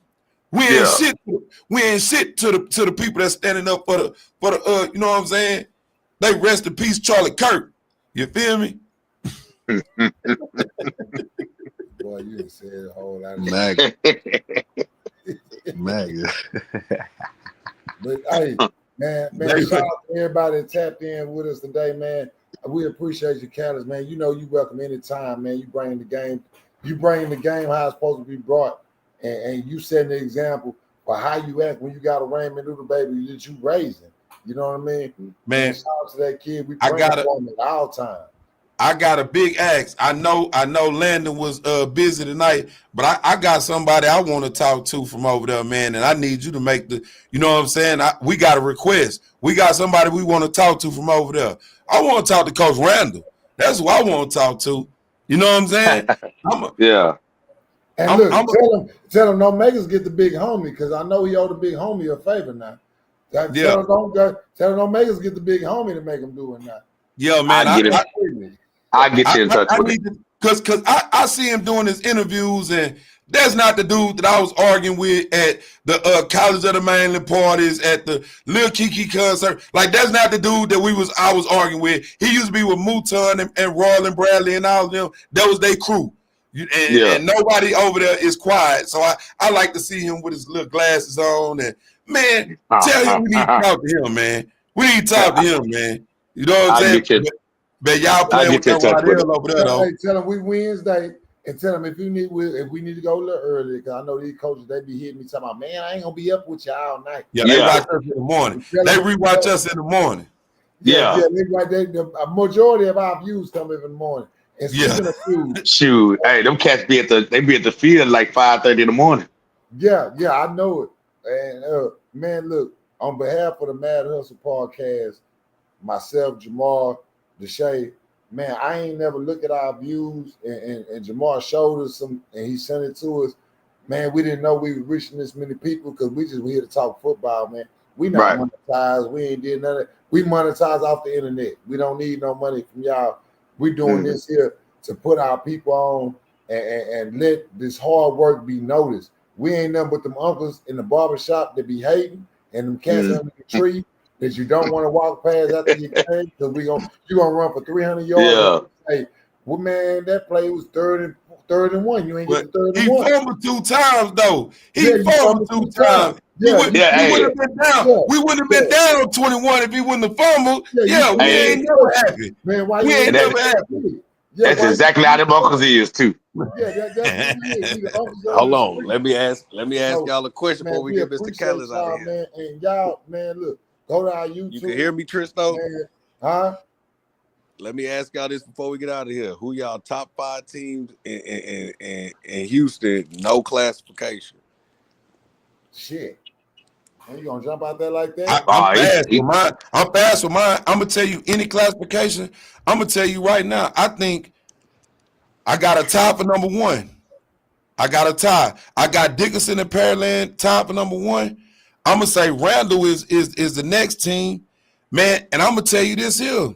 We ain't shit. We ain't shit to the people that's standing up for the you know what I'm saying? They rest in peace, Charlie Kirk. You feel me? Boy, you said a whole lot of Maggot. But hey, man, shout out to everybody that tapped in with us today, man. We appreciate you, Callus, man. You know you welcome anytime, man. You bring the game how it's supposed to be brought, and you setting the example for how you act when you got a Ramen Noodle baby that you raising. You know what I mean? Man, shout out to that kid. We bring it on at all times. I got a big ask. I know Landon was busy tonight, but I got somebody I want to talk to from over there, man, and I need you to make the, you know what I'm saying? We got a request. We got somebody we want to talk to from over there. I want to talk to Coach Randall. That's who I want to talk to. You know what I'm saying? And tell him no makers get the big homie, because I know he owed the big homie a favor now. Tell him no makers get the big homie to make him do it now. Yeah, man. I get you in touch with him. Because I see him doing his interviews, and that's not the dude that I was arguing with at the College of the Mainland parties, at the Lil Kiki concert. Like, that's not the dude that I was arguing with. He used to be with Mouton and Royal and Bradley and all of them. That was their crew. And nobody over there is quiet. So I like to see him with his little glasses on. And, man, tell him we need to talk to him, man. We need to talk to him, man. You know what I'm saying? But y'all playing with that Rodell over there, though. Hey, tell them we Wednesday, and tell them if we need to go a little early, because I know these coaches, they be hitting me talking about, man, I ain't gonna be up with you all night. Yeah, they watch us in the morning. They rewatch us in the morning. A majority of our views come in the morning. And speaking of views, shoot, hey, them cats be at the field like 5:30 in the morning. Yeah, I know it. And man, look, on behalf of the Mad Hustle podcast, myself, Jamal, Deshae, man, I ain't never looked at our views, and Jamal showed us some, and he sent it to us. Man, we didn't know we were reaching this many people, because we here to talk football, man. We not monetized. We ain't did none of that. We monetize off the internet. We don't need no money from y'all. We doing this here to put our people on and let this hard work be noticed. We ain't nothing but them uncles in the barbershop that be hating, and them cats under the tree that you don't want to walk past after you play, because you gonna run for 300 yards. Yeah. Hey, well, man, that play was third and one. You ain't get the third and one. He fumbled 2 times though. He fumbled 2 times. We wouldn't have been down. We wouldn't have been down 21 if he wouldn't have fumbled. We ain't never happy. Man, why we ain't never happy. That's exactly how them uncles is too. Hold on. Let me ask y'all a question before we get Mr. Callus out of here. Man, and y'all, man, look. Go to our YouTube. You can hear me, Tristo? Huh? Let me ask y'all this before we get out of here. Who y'all top 5 teams in Houston, no classification? Shit. Are you going to jump out there like that? I'm fast with mine. I'm going to tell you any classification. I'm going to tell you right now. I think I got a tie for number 1. I got a tie. I got Dickinson and Pearland tie for number 1. I'm gonna say Randall is the next team, man. And I'm gonna tell you this here,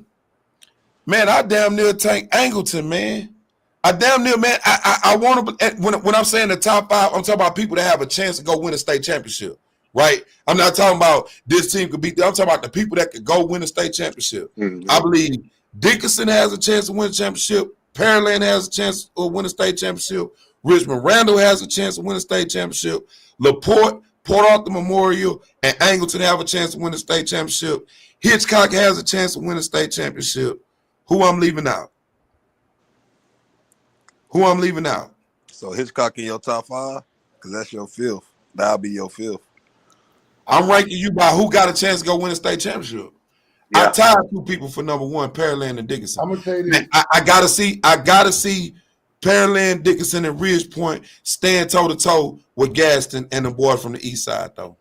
man. I damn near tank Angleton, man. I damn near, man. I want to, when I'm saying the top 5, I'm talking about people that have a chance to go win a state championship, right? I'm not talking about this team could beat. I'm talking about the people that could go win a state championship. I believe Dickinson has a chance to win a championship. Pearland has a chance to win a state championship. Richmond Randall has a chance to win a state championship. LaPorte, Port Arthur Memorial and Angleton have a chance to win the state championship. Hitchcock has a chance to win the state championship. Who I'm leaving out? Who I'm leaving out? So Hitchcock in your top 5? Because that's your 5th. That'll be your 5th. I'm ranking you by who got a chance to go win a state championship. Yeah. I tied 2 people for number 1, Pearland and Dickinson. I'm gonna tell you this. I gotta see Pearland, Dickinson, and Ridge Point stand toe to toe with Gaston and the boy from the east side, though.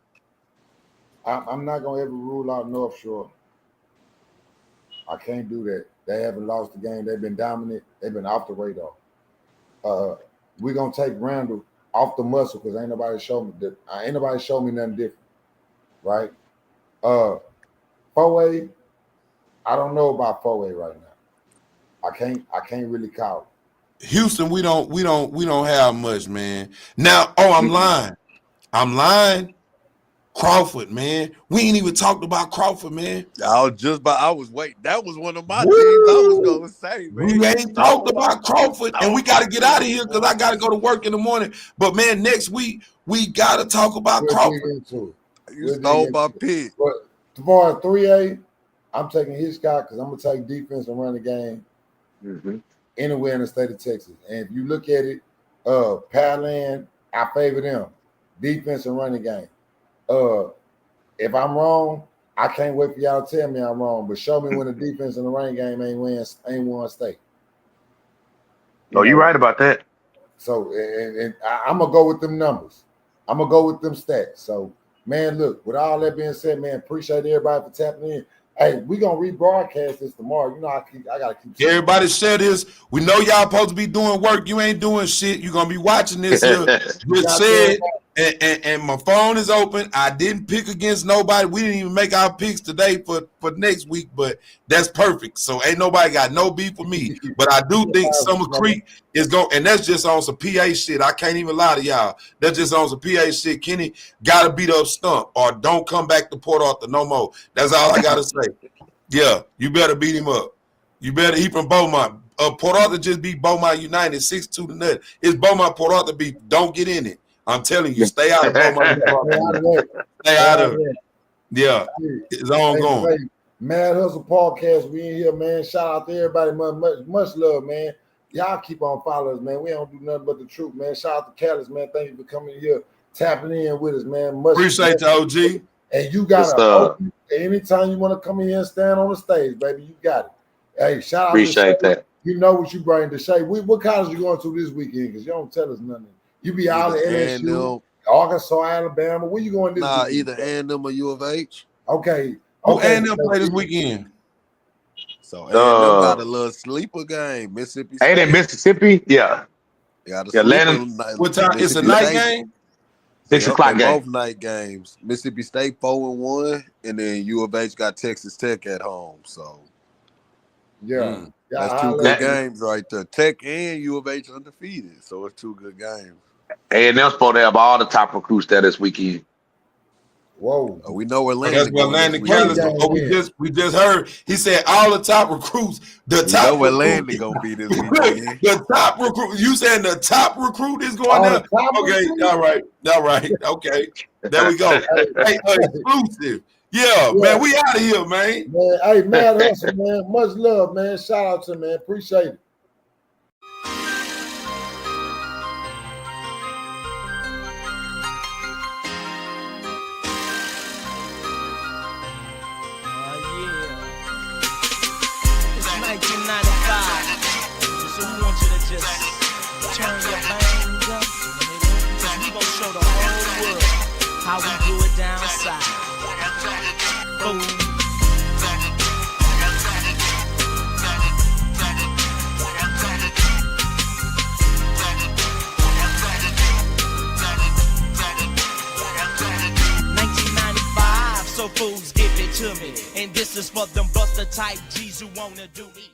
I'm not gonna ever rule out North Shore. I can't do that. They haven't lost the game. They've been dominant. They've been off the radar. We're gonna take Randall off the muscle because ain't nobody show me nothing different, right? 4A, I don't know about 4A right now. I can't really call it. Houston, we don't have much, man. Now, I'm lying. Crawford, man. We ain't even talked about Crawford, man. I was waiting. That was one of my teams I was gonna say, man. We ain't talked about Crawford, and we got to get out of here because I got to go to work in the morning. But man, next week we got to talk about Crawford. You stole my pick. But as far as 3A, I'm taking Hitchcock because I'm gonna take defense and run the game anywhere in the state of Texas. And if you look at it, Pearland, I favor them. Defense and run the game. If I'm wrong, I can't wait for y'all to tell me I'm wrong. But show me when the defense in the running game ain't won state. You're right about that. So, and I'm gonna go with them numbers. I'm gonna go with them stats. So, man, look. With all that being said, man, appreciate everybody for tapping in. Hey, we gonna rebroadcast this tomorrow. You know, I gotta keep. Everybody share this. We know y'all supposed to be doing work. You ain't doing shit. You gonna be watching this. Just said. And my phone is open. I didn't pick against nobody. We didn't even make our picks today for next week, but that's perfect. So ain't nobody got no beef with me. But I do think Summer Creek is going, and that's just on some PA shit. I can't even lie to y'all. That's just on some PA shit. Kenny gotta beat up Stump or don't come back to Port Arthur no more. That's all I gotta say. Yeah, you better beat him up. You better. He from Beaumont. Port Arthur just beat Beaumont United 6-2. It's Beaumont Port Arthur beat. Don't get in it. I'm telling you, stay out of Beaumont. Stay out of it. Yeah, it's ongoing. Mad Hustle Podcast, we in here, man. Shout out to everybody. Much love, man. Y'all keep on following us, man. We don't do nothing but the truth, man. Shout out to Callis, man. Thank you for coming here, tapping in with us, man. Appreciate you, OG. And you got anytime you want to come in here and stand on the stage, baby, you got it. Hey, shout out. Appreciate that. You know what you bring to Shay. What college you going to this weekend? Because you don't tell us nothing. You be out of LSU, Arkansas, Alabama. Where you going this weekend? Either A&M or U of H. Okay. Who A&M play this weekend? So A&M got a little sleeper game. Mississippi State. Ain't it Mississippi? Yeah. What time? It's a night game? 6 o'clock game. Both night games. Mississippi State 4-1, and then U of H got Texas Tech at home. So yeah. That's 2 good games right there. Tech and U of H undefeated. So it's 2 good games. A&M's supposed to have all the top recruits there this weekend. Whoa. We know where Landon. That's what Landon Callis. We just heard. He said all the top recruits. We know where Landon gonna be this weekend. The top recruit. You saying the top recruit is going there? Okay. All right. Okay. There we go. Hey, exclusive. Yeah, man. We out of here, man. Hey, Mad Hustle, man. Much love, man. Shout out to him, man. Appreciate it. How we do it down south. Boom. So fools give it to me, and this is for them buster type G's who wanna do me.